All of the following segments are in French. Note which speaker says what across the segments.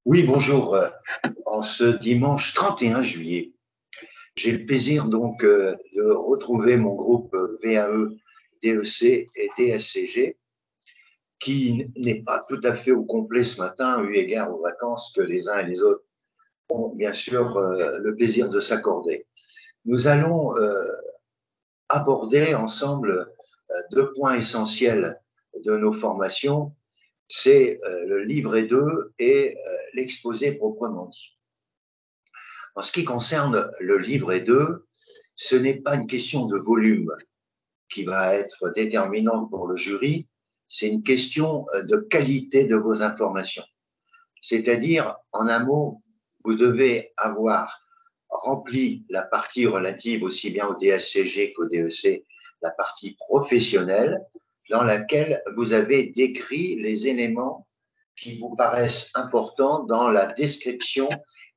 Speaker 1: Oui, bonjour. En ce dimanche 31 juillet, j'ai le plaisir donc de retrouver mon groupe VAE, DEC et DSCG, qui n'est pas tout à fait au complet ce matin, eu égard aux vacances que les uns et les autres ont bien sûr le plaisir de s'accorder. Nous allons aborder ensemble deux points essentiels de nos formations, c'est le livret 2 et l'exposé proprement dit. En ce qui concerne le livret 2, ce n'est pas une question de volume qui va être déterminante pour le jury, c'est une question de qualité de vos informations. C'est-à-dire, en un mot, vous devez avoir rempli la partie relative aussi bien au DSCG qu'au DEC, la partie professionnelle, dans laquelle vous avez décrit les éléments qui vous paraissent importants dans la description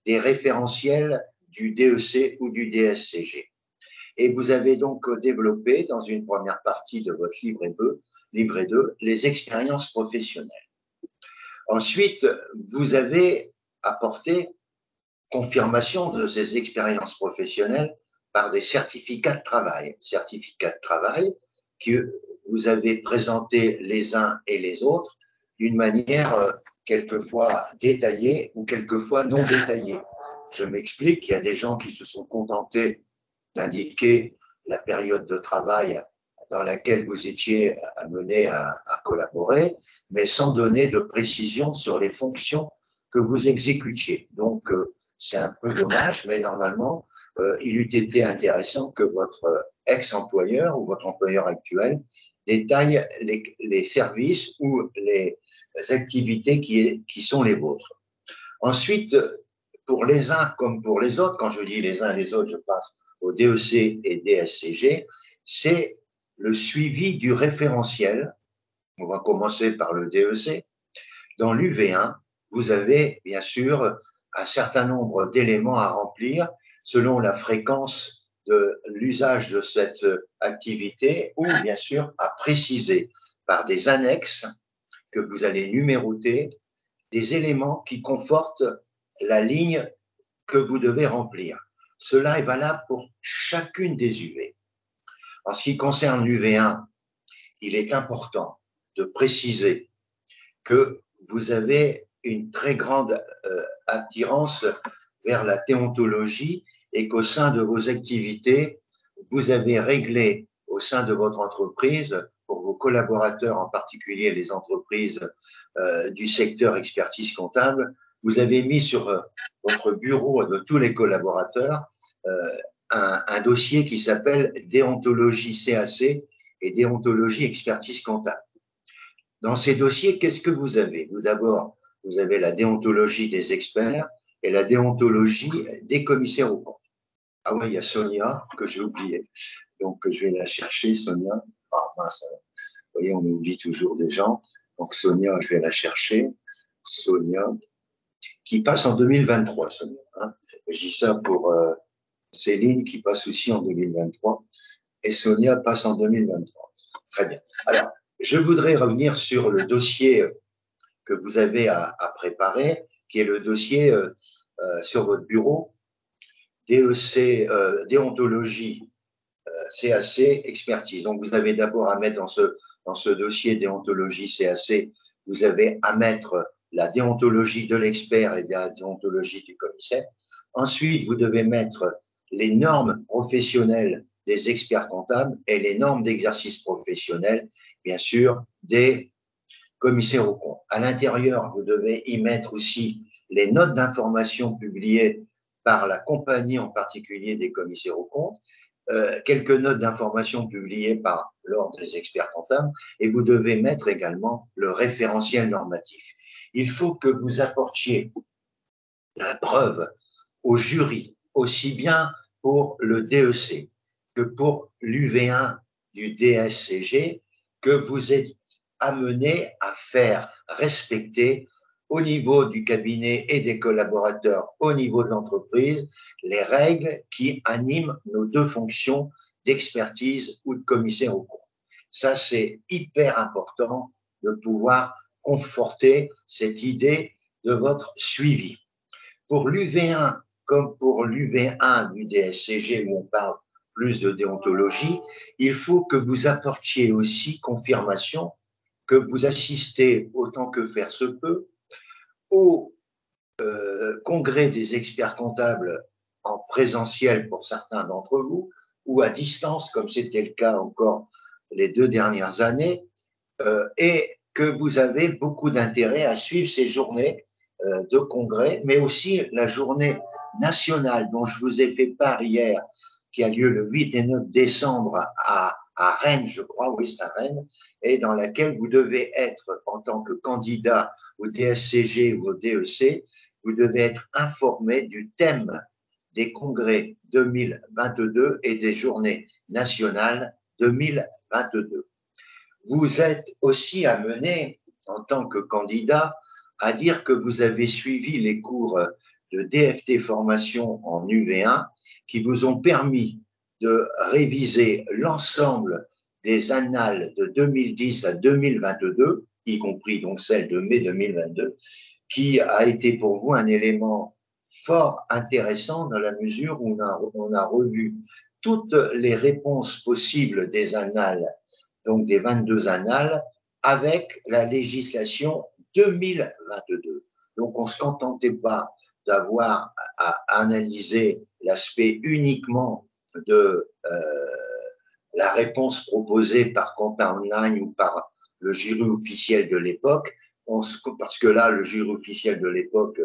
Speaker 1: des référentiels du DEC ou du DSCG. Et vous avez donc développé dans une première partie de votre livret 2 les expériences professionnelles. Ensuite, vous avez apporté confirmation de ces expériences professionnelles par des certificats de travail que vous avez présentés les uns et les autres d'une manière quelquefois détaillée ou quelquefois non détaillée. Je m'explique, il y a des gens qui se sont contentés d'indiquer la période de travail dans laquelle vous étiez amené à collaborer, mais sans donner de précision sur les fonctions que vous exécutiez. Donc, c'est un peu dommage, mais normalement, il eût été intéressant que votre ex-employeur ou votre employeur actuel détaille les services ou les activités qui sont les vôtres. Ensuite, pour les uns comme pour les autres, quand je dis les uns et les autres, je passe au DEC et DSCG, c'est le suivi du référentiel. On va commencer par le DEC. Dans l'UV1, vous avez bien sûr un certain nombre d'éléments à remplir selon la fréquence de l'usage de cette activité ou bien sûr à préciser par des annexes que vous allez numéroter des éléments qui confortent la ligne que vous devez remplir. Cela est valable pour chacune des UV. En ce qui concerne l'UV1, il est important de préciser que vous avez une très grande attirance vers la déontologie et qu'au sein de vos activités, vous avez réglé au sein de votre entreprise, pour vos collaborateurs, en particulier les entreprises du secteur expertise comptable, vous avez mis sur votre bureau de tous les collaborateurs un dossier qui s'appelle déontologie CAC et déontologie expertise comptable. Dans ces dossiers, qu'est-ce que vous avez? D'abord, vous avez la déontologie des experts et la déontologie des commissaires aux comptes. Ah oui, il y a Sonia que j'ai oublié. Donc, je vais la chercher, Sonia. Ah mince, vous voyez, on oublie toujours des gens. Donc, Sonia, je vais la chercher. Sonia, qui passe en 2023, Sonia. Hein. Je dis ça pour Céline, qui passe aussi en 2023. Et Sonia passe en 2023. Très bien. Alors, je voudrais revenir sur le dossier que vous avez à préparer, qui est le dossier sur votre bureau, DEC, déontologie, CAC, expertise. Donc, vous avez d'abord à mettre dans ce dossier déontologie CAC, vous avez à mettre la déontologie de l'expert et la déontologie du commissaire. Ensuite, vous devez mettre les normes professionnelles des experts comptables et les normes d'exercice professionnel, bien sûr, des commissaires aux comptes. À l'intérieur, vous devez y mettre aussi les notes d'information publiées par la compagnie, en particulier des commissaires aux comptes, quelques notes d'information publiées par l'ordre des experts comptables, et vous devez mettre également le référentiel normatif. Il faut que vous apportiez la preuve au jury, aussi bien pour le DEC que pour l'UV1 du DSCG, que vous êtes amené à faire respecter au niveau du cabinet et des collaborateurs, au niveau de l'entreprise, les règles qui animent nos deux fonctions d'expertise ou de commissaire au compte. Ça, c'est hyper important de pouvoir conforter cette idée de votre suivi. Pour l'UV1 comme pour l'UV1 du DSCG où on parle plus de déontologie, il faut que vous apportiez aussi confirmation que vous assistez autant que faire se peut au congrès des experts comptables en présentiel pour certains d'entre vous ou à distance comme c'était le cas encore les 2 dernières années et que vous avez beaucoup d'intérêt à suivre ces journées de congrès, mais aussi la journée nationale dont je vous ai fait part hier, qui a lieu le 8 et 9 décembre à Rennes, je crois, oui, c'est à Rennes, et dans laquelle vous devez être, en tant que candidat au DSCG ou au DEC, vous devez être informé du thème des congrès 2022 et des journées nationales 2022. Vous êtes aussi amené, en tant que candidat, à dire que vous avez suivi les cours de DFT formation en UV1 qui vous ont permis de réviser l'ensemble des annales de 2010 à 2022, y compris donc celle de mai 2022, qui a été pour vous un élément fort intéressant dans la mesure où on a revu toutes les réponses possibles des annales, donc des 22 annales, avec la législation 2022. Donc on ne se contentait pas d'avoir à analyser l'aspect uniquement de la réponse proposée par Compta Online ou par le jury officiel de l'époque, parce que là, le jury officiel de l'époque,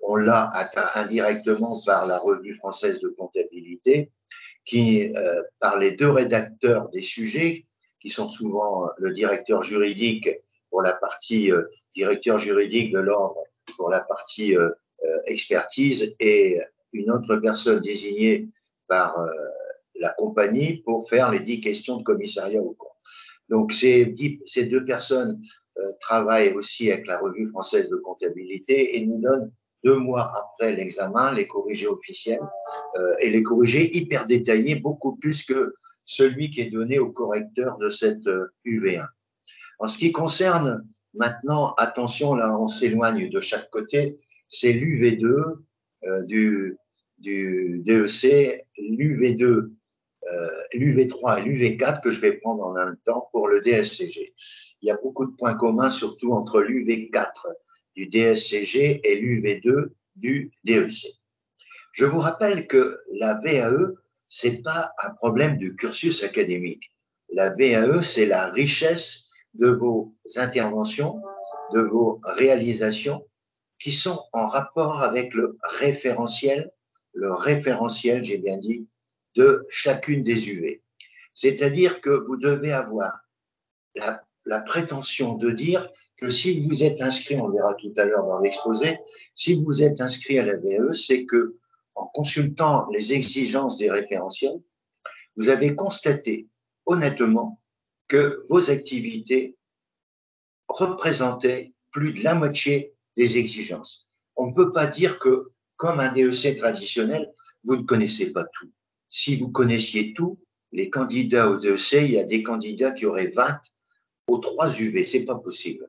Speaker 1: on l'a atteint indirectement par la Revue française de comptabilité, qui, par les 2 rédacteurs des sujets, qui sont souvent le directeur juridique pour la partie directeur juridique de l'ordre pour la partie expertise et une autre personne désignée par la compagnie pour faire les 10 questions de commissariat au compte. Donc ces 2 personnes travaillent aussi avec la Revue française de comptabilité et nous donnent 2 mois après l'examen les corrigés officiels et les corrigés hyper détaillés, beaucoup plus que celui qui est donné au correcteur de cette UV1. En ce qui concerne maintenant, attention, là on s'éloigne de chaque côté, c'est l'UV2 du DEC, l'UV2, l'UV3 et l'UV4 que je vais prendre en même temps pour le DSCG. Il y a beaucoup de points communs, surtout entre l'UV4 du DSCG et l'UV2 du DEC. Je vous rappelle que la VAE, c'est pas un problème du cursus académique. La VAE, c'est la richesse de vos interventions, de vos réalisations qui sont en rapport avec le référentiel, j'ai bien dit, de chacune des UV. C'est-à-dire que vous devez avoir la prétention de dire que si vous êtes inscrit, on verra tout à l'heure dans l'exposé, si vous êtes inscrit à la VAE, c'est que en consultant les exigences des référentiels, vous avez constaté honnêtement que vos activités représentaient plus de la moitié des exigences. On ne peut pas dire que, comme un DEC traditionnel, vous ne connaissez pas tout. Si vous connaissiez tout, les candidats au DEC, il y a des candidats qui auraient 20 aux 3 UV. C'est pas possible.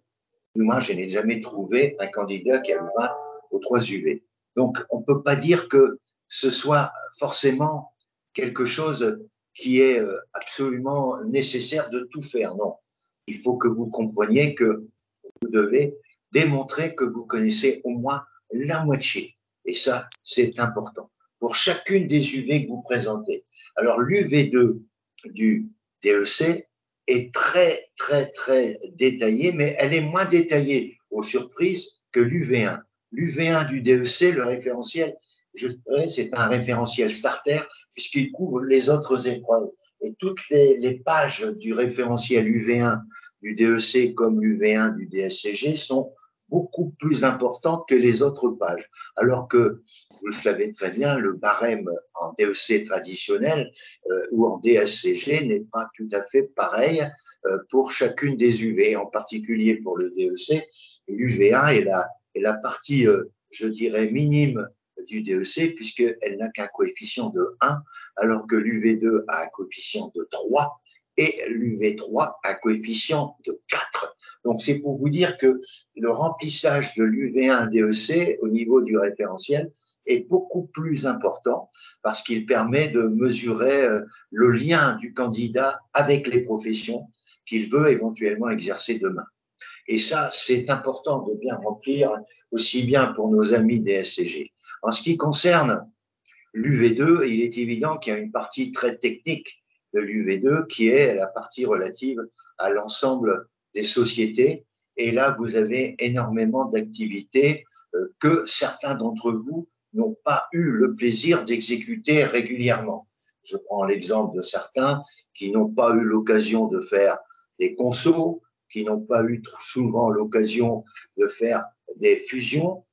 Speaker 1: Moi, je n'ai jamais trouvé un candidat qui a eu 20 aux 3 UV. Donc, on ne peut pas dire que ce soit forcément quelque chose qui est absolument nécessaire de tout faire. Non. Il faut que vous compreniez que vous devez démontrer que vous connaissez au moins la moitié. Et ça, c'est important. Pour chacune des UV que vous présentez. Alors, l'UV2 du DEC est très, très, très détaillée, mais elle est moins détaillée, aux surprises, que l'UV1. L'UV1 du DEC, le référentiel, je dirais, c'est un référentiel starter, puisqu'il couvre les autres épreuves. Et toutes les pages du référentiel UV1 du DEC comme l'UV1 du DSCG sont beaucoup plus importantes que les autres pages. Alors que, vous le savez très bien, le barème en DEC traditionnel ou en DSCG n'est pas tout à fait pareil pour chacune des UV, en particulier pour le DEC. L'UV1 est la partie, je dirais, minime du DEC, puisqu'elle n'a qu'un coefficient de 1, alors que l'UV2 a un coefficient de 3. et l'UV3 un coefficient de 4. Donc c'est pour vous dire que le remplissage de l'UV1 DEC au niveau du référentiel est beaucoup plus important parce qu'il permet de mesurer le lien du candidat avec les professions qu'il veut éventuellement exercer demain. Et ça, c'est important de bien remplir, aussi bien pour nos amis des SCG. En ce qui concerne l'UV2, il est évident qu'il y a une partie très technique de l'UV2 qui est la partie relative à l'ensemble des sociétés. Et là, vous avez énormément d'activités que certains d'entre vous n'ont pas eu le plaisir d'exécuter régulièrement. Je prends l'exemple de certains qui n'ont pas eu l'occasion de faire des consos, qui n'ont pas eu souvent l'occasion de faire des fusions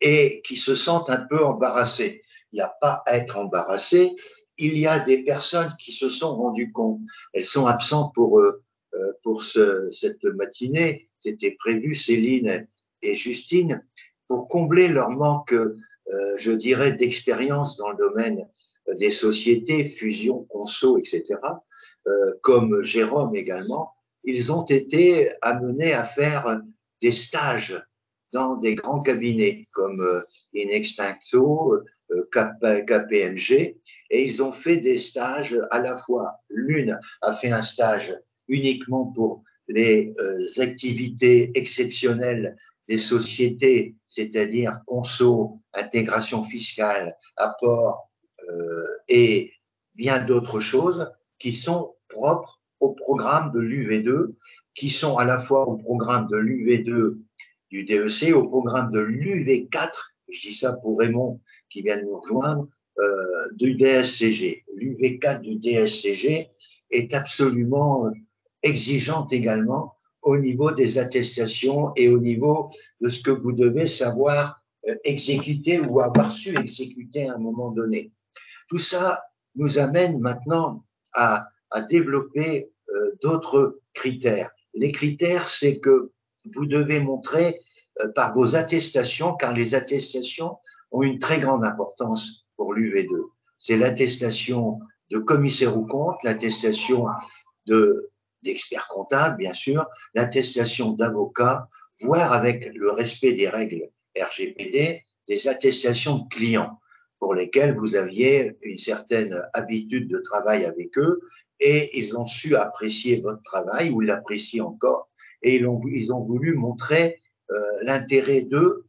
Speaker 1: et qui se sentent un peu embarrassés. Il n'y a pas à être embarrassé. Il y a des personnes qui se sont rendues compte. Elles sont absentes pour cette matinée. C'était prévu, Céline et Justine, pour combler leur manque, je dirais, d'expérience dans le domaine des sociétés, fusion, conso, etc., comme Jérôme également. Ils ont été amenés à faire des stages dans des grands cabinets comme Inextincto, KPMG, et ils ont fait des stages à la fois. L'une a fait un stage uniquement pour les activités exceptionnelles des sociétés, c'est-à-dire conso, intégration fiscale, apport et bien d'autres choses qui sont propres au programme de l'UV2, qui sont à la fois au programme de l'UV2 du DEC, au programme de l'UV4, je dis ça pour Raymond qui vient de nous rejoindre, du DSCG. L'UV4 du DSCG est absolument exigeante également au niveau des attestations et au niveau de ce que vous devez savoir exécuter ou avoir su exécuter à un moment donné. Tout ça nous amène maintenant à développer d'autres critères. Les critères, c'est que vous devez montrer par vos attestations, car les attestations ont une très grande importance pour l'UV2. C'est l'attestation de commissaire aux comptes, l'attestation d'expert comptable, bien sûr, l'attestation d'avocat, voire avec le respect des règles RGPD, des attestations de clients pour lesquels vous aviez une certaine habitude de travail avec eux et ils ont su apprécier votre travail ou l'apprécient encore et ils ont voulu montrer l'intérêt de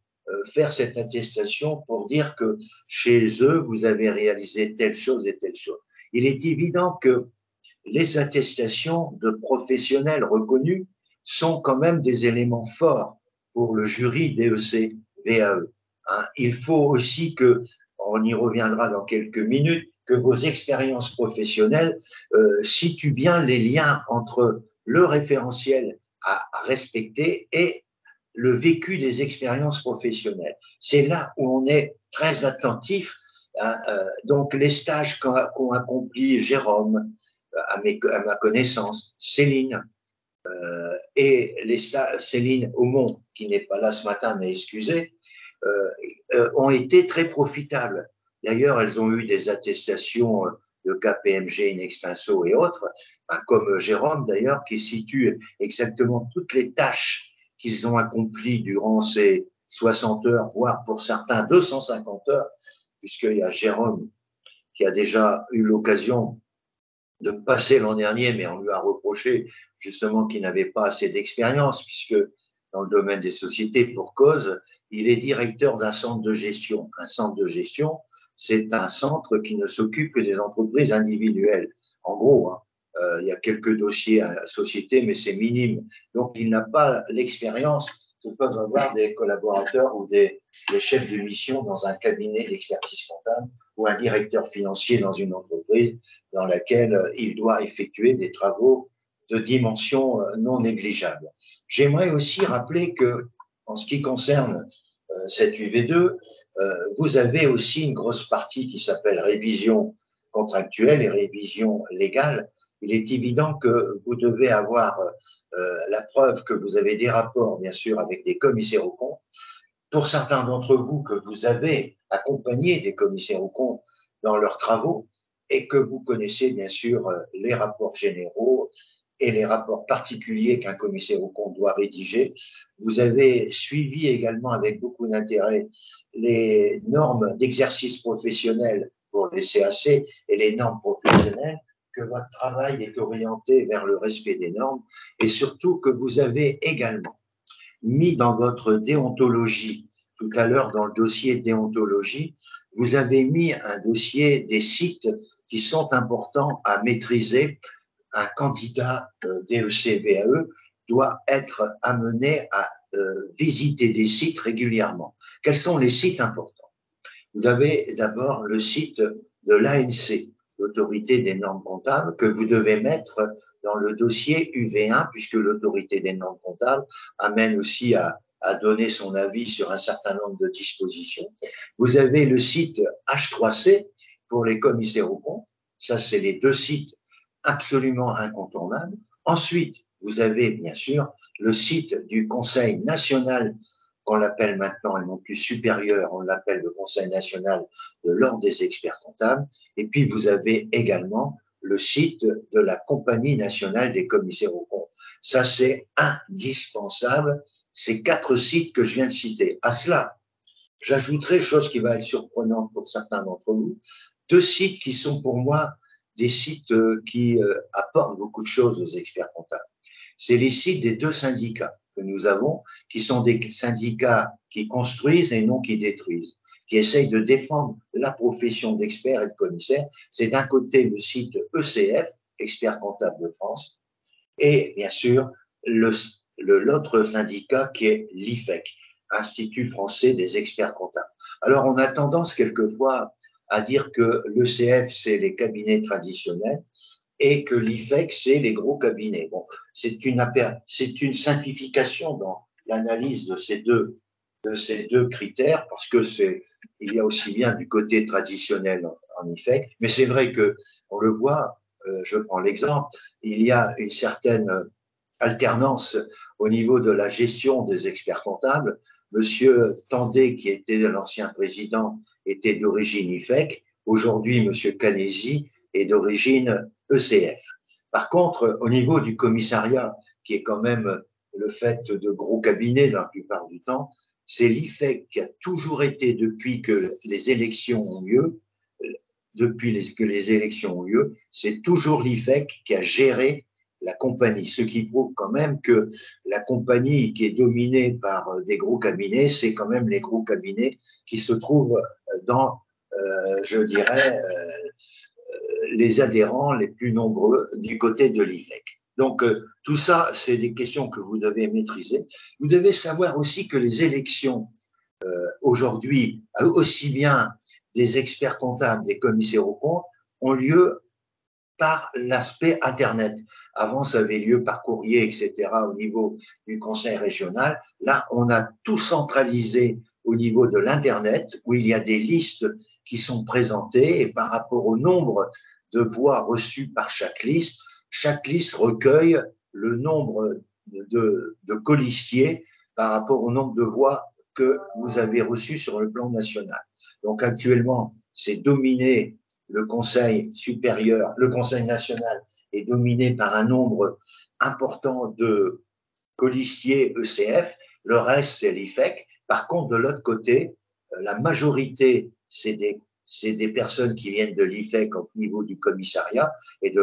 Speaker 1: faire cette attestation pour dire que chez eux, vous avez réalisé telle chose et telle chose. Il est évident que les attestations de professionnels reconnus sont quand même des éléments forts pour le jury DEC VAE. Hein. Il faut aussi que, on y reviendra dans quelques minutes, que vos expériences professionnelles situent bien les liens entre le référentiel à respecter et le vécu des expériences professionnelles. C'est là où on est très attentif. Hein, donc les stages qu'ont accompli Jérôme, à ma connaissance, Céline, et Céline Aumont, qui n'est pas là ce matin, mais excusez, ont été très profitables. D'ailleurs, elles ont eu des attestations de KPMG, Inextinso et autres, hein, comme Jérôme d'ailleurs, qui situe exactement toutes les tâches qu'ils ont accomplies durant ces 60 heures, voire pour certains 250 heures, puisqu'il y a Jérôme qui a déjà eu l'occasion de passer l'an dernier, mais on lui a reproché justement qu'il n'avait pas assez d'expérience, puisque dans le domaine des sociétés, pour cause, il est directeur d'un centre de gestion. Un centre de gestion, c'est un centre qui ne s'occupe que des entreprises individuelles. En gros, hein, il y a quelques dossiers à société, mais c'est minime. Donc, il n'a pas l'expérience que peuvent avoir des collaborateurs ou des chefs de mission dans un cabinet d'expertise comptable ou un directeur financier dans une entreprise dans laquelle il doit effectuer des travaux de dimension non négligeable. J'aimerais aussi rappeler que, en ce qui concerne cette UV2, vous avez aussi une grosse partie qui s'appelle révision contractuelle et révision légale. Il est évident que vous devez avoir la preuve que vous avez des rapports, bien sûr, avec des commissaires aux comptes. Pour certains d'entre vous, que vous avez accompagné des commissaires aux comptes dans leurs travaux, et que vous connaissez bien sûr les rapports généraux et les rapports particuliers qu'un commissaire aux comptes doit rédiger. Vous avez suivi également avec beaucoup d'intérêt les normes d'exercice professionnel pour les CAC et les normes professionnelles, que votre travail est orienté vers le respect des normes et surtout que vous avez également mis dans votre déontologie, tout à l'heure dans le dossier déontologie, vous avez mis un dossier des sites qui sont importants à maîtriser. Un candidat DEC-VAE doit être amené à visiter des sites régulièrement. Quels sont les sites importants? Vous avez d'abord le site de l'ANC, l'autorité des normes comptables, que vous devez mettre dans le dossier UV1, puisque l'autorité des normes comptables amène aussi à donner son avis sur un certain nombre de dispositions. Vous avez le site H3C pour les commissaires aux comptes. Ça, c'est les deux sites absolument incontournables. Ensuite, vous avez bien sûr le site du Conseil national, qu'on l'appelle maintenant, et non plus supérieur, on l'appelle le Conseil national de l'ordre des experts comptables. Et puis, vous avez également le site de la Compagnie nationale des commissaires aux comptes. Ça, c'est indispensable, ces 4 sites que je viens de citer. À cela, j'ajouterai, chose qui va être surprenante pour certains d'entre vous, 2 sites qui sont pour moi des sites qui apportent beaucoup de choses aux experts comptables. C'est les sites des 2 syndicats que nous avons, qui sont des syndicats qui construisent et non qui détruisent, qui essayent de défendre la profession d'expert et de commissaire. C'est d'un côté le site ECF, Experts comptables de France, et bien sûr l'autre syndicat qui est l'IFEC, Institut français des experts comptables. Alors on a tendance quelquefois à dire que l'ECF c'est les cabinets traditionnels et que l'IFEC c'est les gros cabinets. Bon, c'est une simplification dans l'analyse de ces deux critères, parce que il y a aussi bien du côté traditionnel en IFEC, mais c'est vrai que on le voit, je prends l'exemple, il y a une certaine alternance au niveau de la gestion des experts comptables. Monsieur Tandé, qui était l'ancien président, était d'origine IFEC. Aujourd'hui, Monsieur Canesi est d'origine ECF. Par contre, au niveau du commissariat, qui est quand même le fait de gros cabinets dans la plupart du temps, c'est l'IFEC qui a toujours été, depuis que les élections ont lieu, c'est toujours l'IFEC qui a géré la compagnie, ce qui prouve quand même que la compagnie qui est dominée par des gros cabinets, c'est quand même les gros cabinets qui se trouvent dans, je dirais, les adhérents les plus nombreux du côté de l'IFEC. Donc, tout ça, c'est des questions que vous devez maîtriser. Vous devez savoir aussi que les élections, aujourd'hui, aussi bien des experts comptables, des commissaires aux comptes, ont lieu par l'aspect Internet. Avant, ça avait lieu par courrier, etc., au niveau du conseil régional. Là, on a tout centralisé au niveau de l'Internet, où il y a des listes qui sont présentées, et par rapport au nombre de voix reçues par chaque liste recueille le nombre de colistiers par rapport au nombre de voix que vous avez reçues sur le plan national. Donc actuellement, c'est dominé, le Conseil supérieur, le Conseil national est dominé par un nombre important de colistiers ECF, le reste c'est l'IFEC. Par contre, de l'autre côté, la majorité, c'est des personnes qui viennent de l'IFEC au niveau du commissariat, et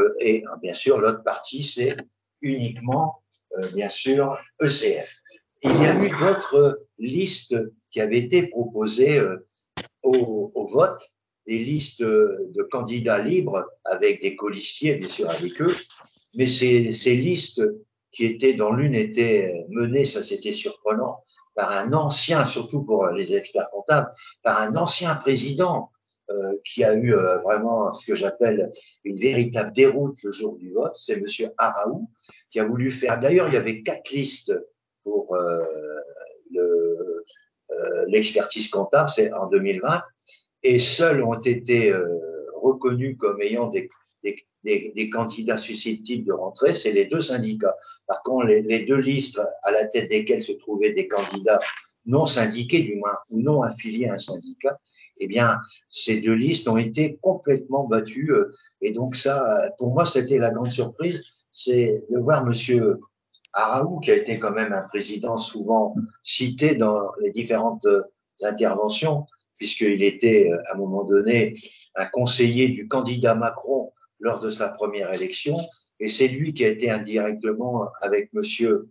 Speaker 1: bien sûr, l'autre partie, c'est uniquement, bien sûr, ECF. Il y a eu d'autres listes qui avaient été proposées au vote, des listes de candidats libres avec des colistiers, bien sûr, avec eux, mais ces listes qui étaient, dans l'une étaient menées, ça c'était surprenant, par un ancien, surtout pour les experts comptables, par un ancien président qui a eu vraiment ce que j'appelle une véritable déroute le jour du vote, c'est Monsieur Araou, qui a voulu faire, d'ailleurs il y avait 4 listes pour l'expertise comptable, c'est en 2020, et seuls ont été reconnus comme ayant des candidats susceptibles de rentrer, c'est les 2 syndicats. Par contre, les 2 listes à la tête desquelles se trouvaient des candidats non syndiqués, du moins, ou non affiliés à un syndicat, eh bien, ces deux listes ont été complètement battues. Et donc ça, pour moi, c'était la grande surprise, c'est de voir Monsieur Araou, qui a été quand même un président souvent cité dans les différentes interventions, puisqu'il était à un moment donné un conseiller du candidat Macron lors de sa première élection, et c'est lui qui a été indirectement, avec Monsieur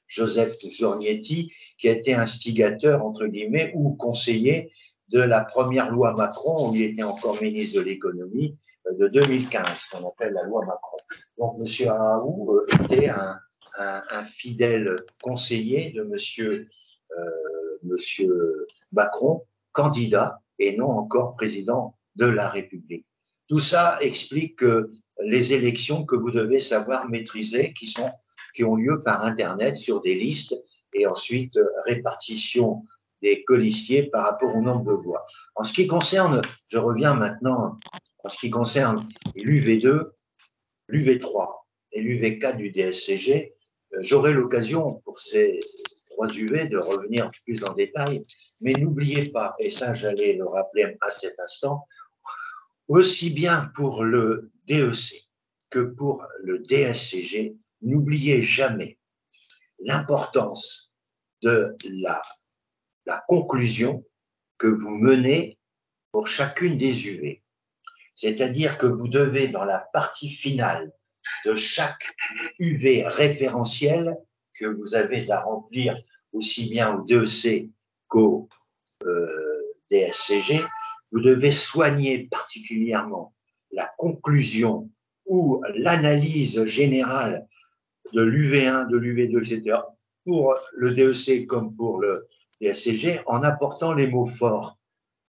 Speaker 1: Joseph Zornietti, qui a été instigateur, entre guillemets, ou conseiller de la première loi Macron, où il était encore ministre de l'économie, de 2015, qu'on appelle la loi Macron. Donc, M. Araou était un fidèle conseiller de monsieur Macron, candidat et non encore président de la République. Tout ça explique que les élections que vous devez savoir maîtriser, qui ont lieu par Internet sur des listes et ensuite répartition des colistiers par rapport au nombre de voix. En ce qui concerne, je reviens maintenant, en ce qui concerne l'UV2, l'UV3 et l'UV4 du DSCG, j'aurai l'occasion pour ces trois UV de revenir plus en détail, mais n'oubliez pas, et ça j'allais le rappeler à cet instant, aussi bien pour le DEC que pour le DSCG, n'oubliez jamais l'importance de la conclusion que vous menez pour chacune des UV. C'est-à-dire que vous devez, dans la partie finale de chaque UV référentiel que vous avez à remplir aussi bien au DEC qu'au DSCG, vous devez soigner particulièrement la conclusion ou l'analyse générale de l'UV1, de l'UV2, etc., pour le DEC comme pour le DSCG, en apportant les mots forts.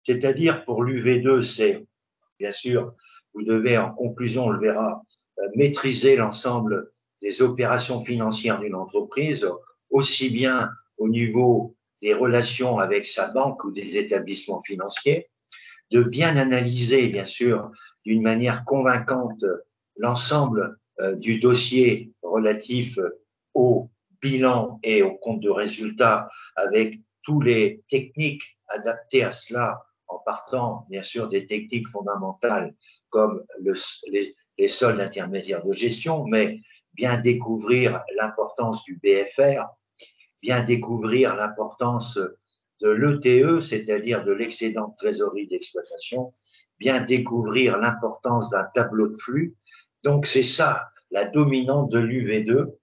Speaker 1: C'est-à-dire pour l'UV2, c'est, bien sûr, vous devez, en conclusion, on le verra, maîtriser l'ensemble des opérations financières d'une entreprise, aussi bien au niveau des relations avec sa banque ou des établissements financiers, de bien analyser, bien sûr, d'une manière convaincante l'ensemble du dossier relatif au bilan et au compte de résultat avec toutes les techniques adaptées à cela en partant, bien sûr, des techniques fondamentales comme les soldes intermédiaires de gestion, mais bien découvrir l'importance du BFR, bien découvrir l'importance de l'ETE, c'est-à-dire de l'excédent de trésorerie d'exploitation, bien découvrir l'importance d'un tableau de flux. Donc c'est ça la dominante de l'UV2,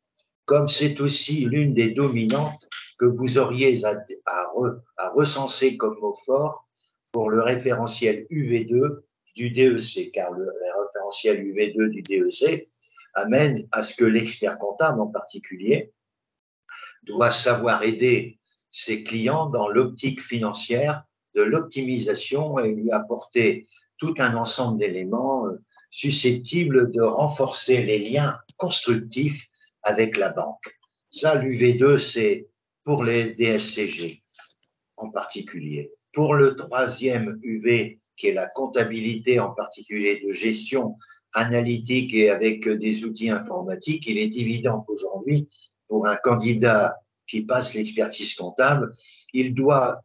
Speaker 1: comme c'est aussi l'une des dominantes que vous auriez à recenser comme mot fort pour le référentiel UV2 du DEC, car le référentiel UV2 du DEC amène à ce que l'expert comptable en particulier doit savoir aider ses clients dans l'optique financière de l'optimisation et lui apporter tout un ensemble d'éléments susceptibles de renforcer les liens constructifs avec la banque. Ça, l'UV2, c'est pour les DSCG en particulier. Pour le troisième UV, qui est la comptabilité, en particulier de gestion analytique et avec des outils informatiques, il est évident qu'aujourd'hui, pour un candidat qui passe l'expertise comptable, il doit,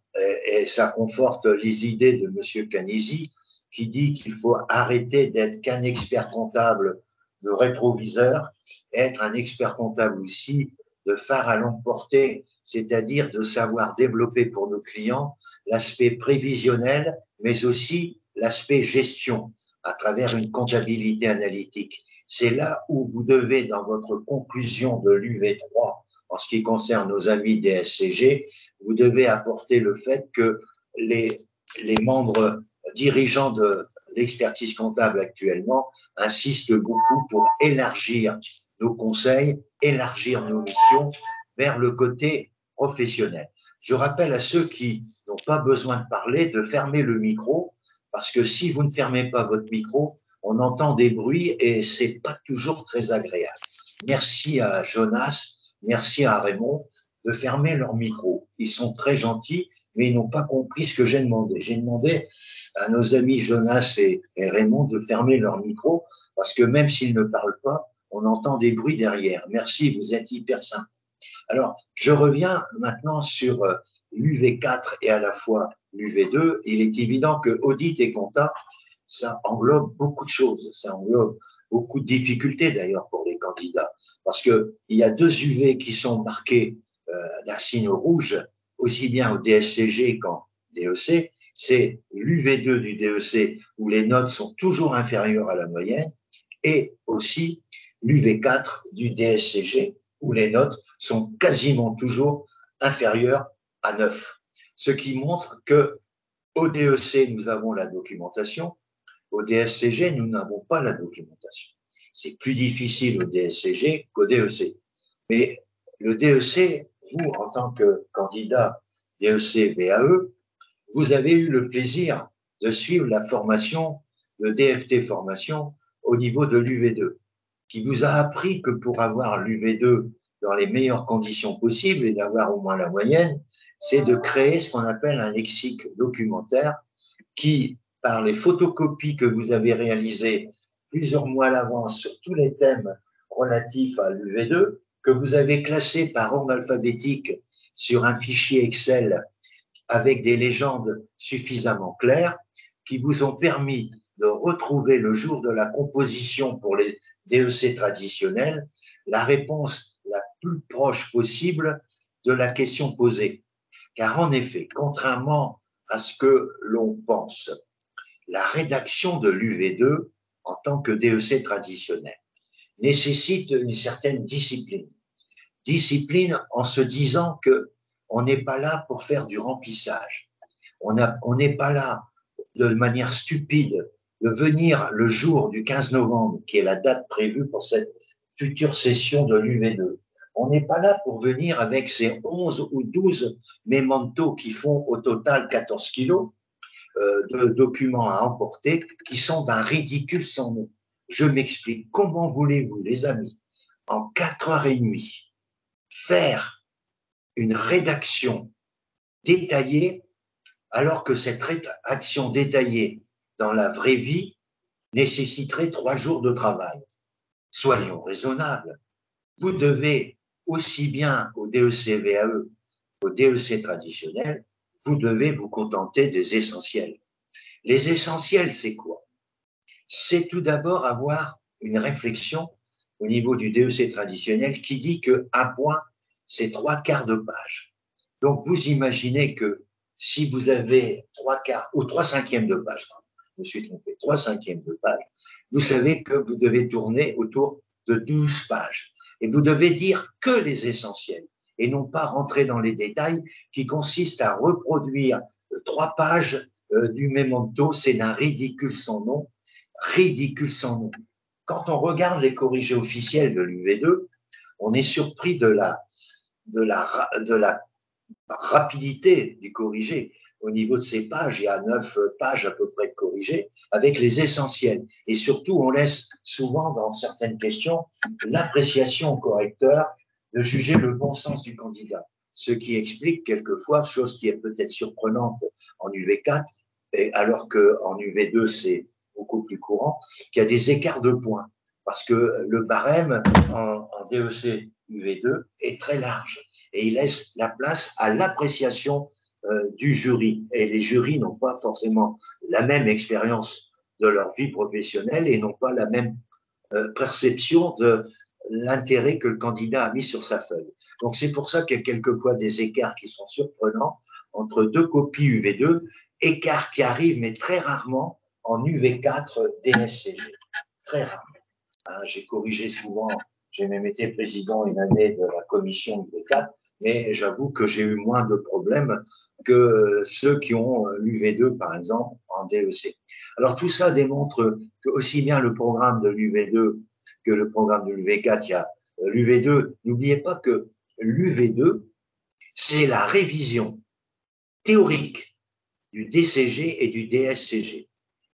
Speaker 1: et ça conforte les idées de M. Canisi, qui dit qu'il faut arrêter d'être qu'un expert comptable de rétroviseur, être un expert comptable aussi de phare à longue portée, c'est-à-dire de savoir développer pour nos clients l'aspect prévisionnel, mais aussi l'aspect gestion à travers une comptabilité analytique. C'est là où vous devez, dans votre conclusion de l'UV3, en ce qui concerne nos amis des SCG, vous devez apporter le fait que les membres dirigeants de l'expertise comptable actuellement insistent beaucoup pour élargir nos conseils, élargir nos missions vers le côté professionnel. Je rappelle à ceux qui n'ont pas besoin de parler de fermer le micro, parce que si vous ne fermez pas votre micro, on entend des bruits et c'est pas toujours très agréable. Merci à Jonas, merci à Raymond de fermer leur micro. Ils sont très gentils, mais ils n'ont pas compris ce que j'ai demandé. J'ai demandé à nos amis Jonas et Raymond de fermer leur micro, parce que même s'ils ne parlent pas, on entend des bruits derrière. Merci, vous êtes hyper sympa. Alors, je reviens maintenant sur l'UV4 et à la fois l'UV2, il est évident que audit et compta, ça englobe beaucoup de choses, ça englobe beaucoup de difficultés d'ailleurs pour les candidats, parce qu'il y a deux UV qui sont marqués d'un signe rouge, aussi bien au DSCG qu'en DEC, c'est l'UV2 du DEC où les notes sont toujours inférieures à la moyenne, et aussi l'UV4 du DSCG où les notes sont quasiment toujours inférieures à 9. Ce qui montre que au DEC, nous avons la documentation, au DSCG, nous n'avons pas la documentation. C'est plus difficile au DSCG qu'au DEC. Mais le DEC, vous, en tant que candidat DEC-VAE, vous avez eu le plaisir de suivre la formation, le DFT formation au niveau de l'UV2, qui vous a appris que pour avoir l'UV2 dans les meilleures conditions possibles et d'avoir au moins la moyenne, c'est de créer ce qu'on appelle un lexique documentaire qui, par les photocopies que vous avez réalisées plusieurs mois à l'avance sur tous les thèmes relatifs à l'UV2, que vous avez classés par ordre alphabétique sur un fichier Excel avec des légendes suffisamment claires, qui vous ont permis de retrouver le jour de la composition pour les DEC traditionnels la réponse la plus proche possible de la question posée. Car en effet, contrairement à ce que l'on pense, la rédaction de l'UV2 en tant que DEC traditionnel nécessite une certaine discipline. Discipline en se disant que on n'est pas là pour faire du remplissage. On n'est pas là de manière stupide de venir le jour du 15 novembre, qui est la date prévue pour cette future session de l'UV2. On n'est pas là pour venir avec ces 11 ou 12 mémentos qui font au total 14 kilos de documents à emporter qui sont d'un ridicule sans nom. Je m'explique. Comment voulez-vous, les amis, en 4h30, faire une rédaction détaillée alors que cette rédaction détaillée dans la vraie vie nécessiterait 3 jours de travail? Soyons raisonnables. Vous devez, aussi bien au DEC-VAE qu'au DEC traditionnel, vous devez vous contenter des essentiels. Les essentiels, c'est quoi? C'est tout d'abord avoir une réflexion au niveau du DEC traditionnel qui dit qu'un point, c'est 3/4 de page. Donc, vous imaginez que si vous avez 3/4 ou 3/5 de page, je me suis trompé, 3/5 de page, vous savez que vous devez tourner autour de 12 pages. Et vous devez dire que les essentiels et non pas rentrer dans les détails qui consistent à reproduire 3 pages du memento. C'est d'un ridicule sans nom. Ridicule sans nom. Quand on regarde les corrigés officiels de l'UV2, on est surpris de la rapidité du corrigé. Au niveau de ces pages, il y a 9 pages à peu près de corrigés avec les essentiels. Et surtout, on laisse souvent dans certaines questions l'appréciation au correcteur de juger le bon sens du candidat. Ce qui explique quelquefois, chose qui est peut-être surprenante en UV4, alors qu'en UV2, c'est beaucoup plus courant, qu'il y a des écarts de points. Parce que le barème en DEC UV2 est très large et il laisse la place à l'appréciation du jury. Et les jurys n'ont pas forcément la même expérience de leur vie professionnelle et n'ont pas la même perception de l'intérêt que le candidat a mis sur sa feuille. Donc c'est pour ça qu'il y a quelquefois des écarts qui sont surprenants entre deux copies UV2, écarts qui arrivent mais très rarement en UV4 DSCG. Très rarement. Hein, j'ai corrigé souvent, j'ai même été président une année de la commission UV4, mais j'avoue que j'ai eu moins de problèmes que ceux qui ont l'UV2, par exemple, en DEC. Alors tout ça démontre que aussi bien le programme de l'UV2 que le programme de l'UV4, il y a l'UV2. N'oubliez pas que l'UV2, c'est la révision théorique du DCG et du DSCG.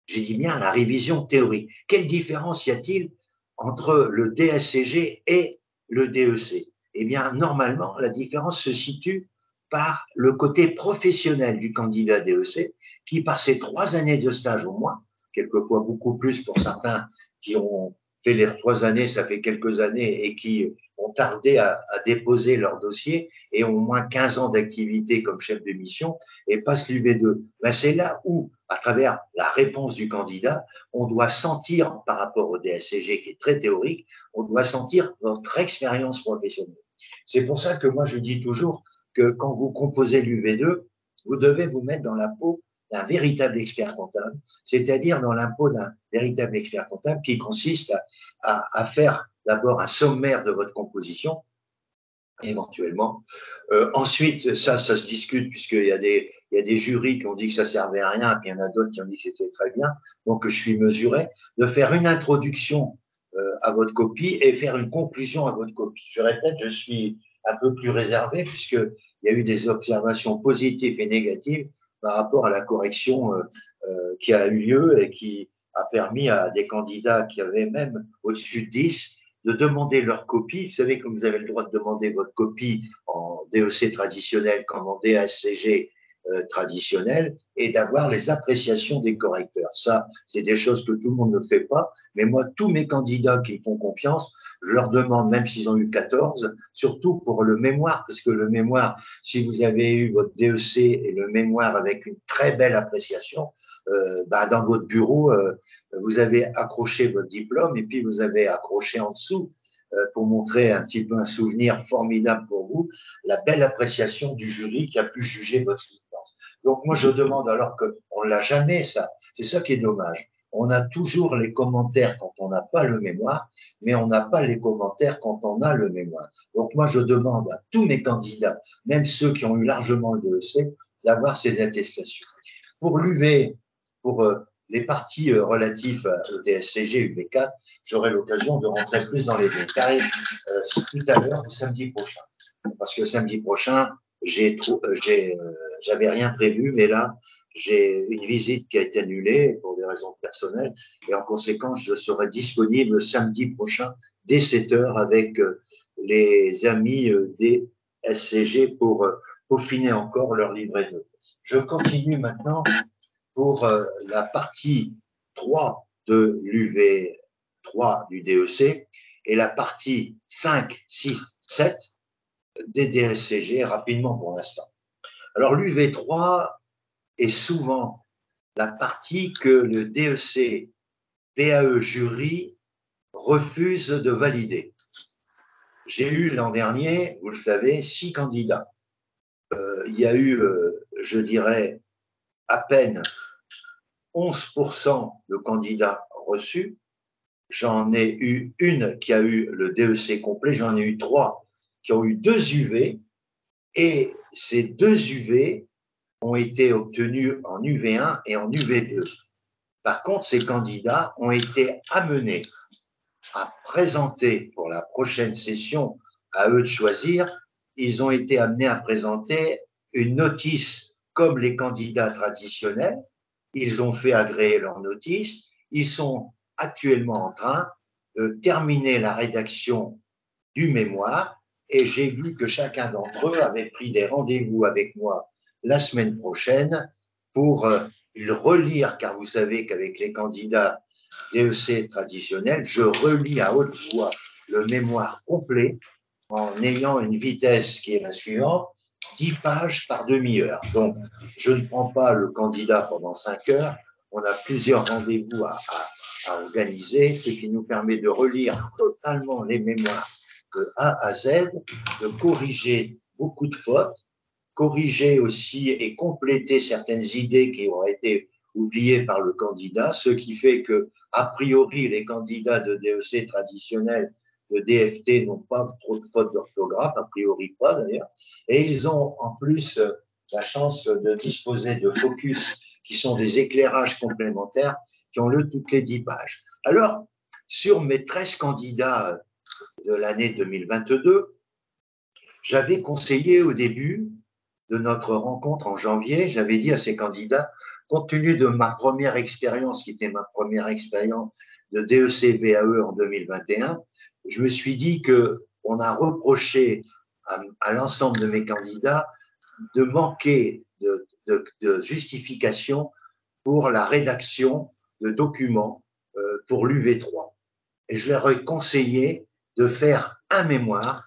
Speaker 1: J'ai dit bien la révision théorique. Quelle différence y a-t-il entre le DSCG et le DEC? Eh bien, normalement, la différence se situe par le côté professionnel du candidat DEC, qui, par ses 3 années de stage au moins, quelquefois beaucoup plus pour certains qui ont fait les 3 années, ça fait quelques années, et qui ont tardé à déposer leur dossier et ont au moins 15 ans d'activité comme chef de mission et passent l'UV2. Ben, c'est là où, à travers la réponse du candidat, on doit sentir, par rapport au DSCG qui est très théorique, on doit sentir votre expérience professionnelle. C'est pour ça que moi je dis toujours que quand vous composez l'UV2, vous devez vous mettre dans la peau d'un véritable expert comptable, c'est-à-dire dans la peau d'un véritable expert comptable qui consiste à faire d'abord un sommaire de votre composition, éventuellement. Ensuite, ça se discute puisqu'il y a des jurys qui ont dit que ça servait à rien, puis il y en a d'autres qui ont dit que c'était très bien. Donc, je suis mesuré de faire une introduction à votre copie et faire une conclusion à votre copie. Je répète, je suis un peu plus réservé puisqu'il y a eu des observations positives et négatives par rapport à la correction qui a eu lieu et qui a permis à des candidats qui avaient même au-dessus de 10 de demander leur copie. Vous savez, comme vous avez le droit de demander votre copie en DEC traditionnel comme en DSCG traditionnel et d'avoir les appréciations des correcteurs. Ça, c'est des choses que tout le monde ne fait pas. Mais moi, tous mes candidats qui me font confiance, je leur demande, même s'ils ont eu 14, surtout pour le mémoire, parce que le mémoire, si vous avez eu votre DEC et le mémoire avec une très belle appréciation, dans votre bureau, vous avez accroché votre diplôme et puis vous avez accroché en dessous, pour montrer un petit peu un souvenir formidable pour vous, la belle appréciation du jury qui a pu juger votre soutenance. Donc moi je demande, alors qu'on ne l'a jamais ça, c'est ça qui est dommage. On a toujours les commentaires quand on n'a pas le mémoire, mais on n'a pas les commentaires quand on a le mémoire. Donc moi je demande à tous mes candidats, même ceux qui ont eu largement le DEC, d'avoir ces attestations. Pour l'UV, pour les parties relatives au DSCG UV4, j'aurai l'occasion de rentrer plus dans les détails tout à l'heure, samedi prochain. Parce que samedi prochain, j'avais rien prévu, mais là, j'ai une visite qui a été annulée pour des raisons personnelles, et en conséquence, je serai disponible samedi prochain dès 7 heures avec les amis des SCG pour peaufiner encore leur livret 2. Je continue maintenant pour la partie 3 de l'UV3 du DEC et la partie 5, 6, 7 des DSCG rapidement pour l'instant. Alors l'UV3 est souvent la partie que le DEC PAE jury refuse de valider. J'ai eu l'an dernier, vous le savez, 6 candidats. Il y a eu, je dirais, à peine 11% de candidats reçus. J'en ai eu une qui a eu le DEC complet, j'en ai eu 3 qui ont eu 2 UV, et ces 2 UV ont été obtenus en UV1 et en UV2. Par contre, ces candidats ont été amenés à présenter pour la prochaine session, à eux de choisir, ils ont été amenés à présenter une notice comme les candidats traditionnels. Ils ont fait agréer leur notice. Ils sont actuellement en train de terminer la rédaction du mémoire et j'ai vu que chacun d'entre eux avait pris des rendez-vous avec moi la semaine prochaine pour le relire, car vous savez qu'avec les candidats DEC traditionnels, je relis à haute voix le mémoire complet en ayant une vitesse qui est la suivante, 10 pages par demi-heure. Donc, je ne prends pas le candidat pendant 5 heures, on a plusieurs rendez-vous à organiser, ce qui nous permet de relire totalement les mémoires de A à Z, de corriger beaucoup de fautes, corriger aussi et compléter certaines idées qui ont été oubliées par le candidat, ce qui fait que, a priori, les candidats de DEC traditionnels de DFT n'ont pas trop de fautes d'orthographe, a priori pas d'ailleurs, et ils ont en plus la chance de disposer de focus qui sont des éclairages complémentaires qui ont lu toutes les 10 pages. Alors, sur mes 13 candidats de l'année 2022, j'avais conseillé au début de notre rencontre en janvier, j'avais dit à ces candidats, compte tenu de ma première expérience, qui était ma première expérience de DEC VAE en 2021, je me suis dit qu'on a reproché à l'ensemble de mes candidats de manquer de justification pour la rédaction de documents pour l'UV3. Et je leur ai conseillé de faire un mémoire,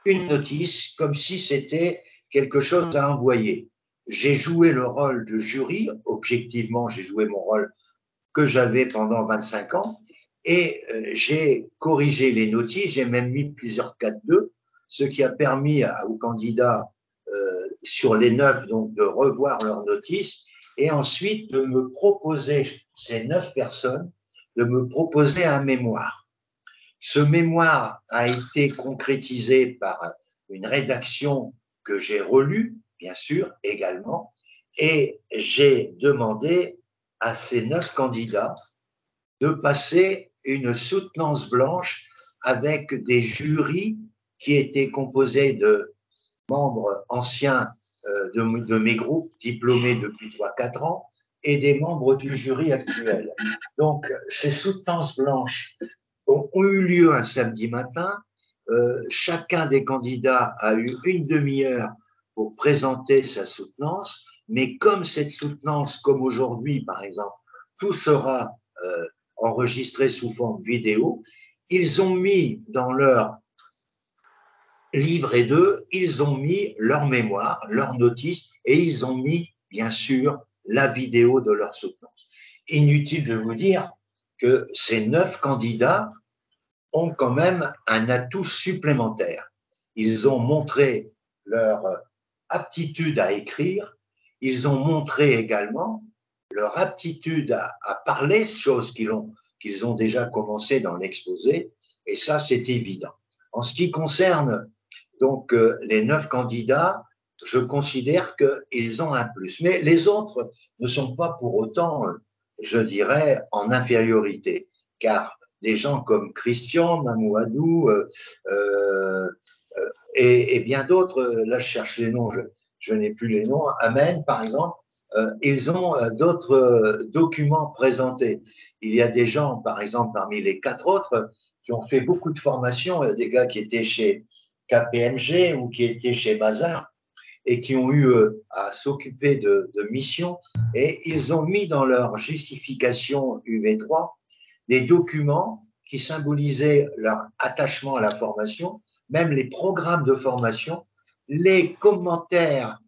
Speaker 1: une notice, comme si c'était quelque chose à envoyer. J'ai joué le rôle de jury, objectivement, j'ai joué mon rôle que j'avais pendant 25 ans, et j'ai corrigé les notices, j'ai même mis plusieurs 4-2, ce qui a permis aux candidats sur les 9 donc, de revoir leurs notices, et ensuite de me proposer, ces 9 personnes, de me proposer un mémoire. Ce mémoire a été concrétisé par une rédaction que j'ai relue, bien sûr, également, et j'ai demandé à ces 9 candidats de passer une soutenance blanche avec des jurys qui étaient composés de membres anciens de mes groupes, diplômés depuis 3-4 ans, et des membres du jury actuel. Donc, ces soutenances blanches ont eu lieu un samedi matin. Chacun des candidats a eu une demi-heure pour présenter sa soutenance, mais comme cette soutenance, comme aujourd'hui par exemple, tout sera enregistré sous forme vidéo, ils ont mis dans leur livret 2, ils ont mis leur mémoire, leur notice, et ils ont mis, bien sûr, la vidéo de leur soutenance. Inutile de vous dire que ces 9 candidats ont quand même un atout supplémentaire. Ils ont montré leur aptitude à écrire, ils ont montré également leur aptitude à parler, chose qu'ils ont déjà commencé dans l'exposé, et ça c'est évident. En ce qui concerne donc les 9 candidats, je considère qu'ils ont un plus. Mais les autres ne sont pas pour autant, je dirais, en infériorité, car des gens comme Christian, Mamouadou et bien d'autres, là je cherche les noms, je n'ai plus les noms, Amen par exemple, ils ont d'autres documents présentés. Il y a des gens, par exemple, parmi les 4 autres, qui ont fait beaucoup de formations, des gars qui étaient chez KPMG ou qui étaient chez Mazars et qui ont eu à s'occuper de missions, et ils ont mis dans leur justification UV3 des documents qui symbolisaient leur attachement à la formation, même les programmes de formation, les commentaires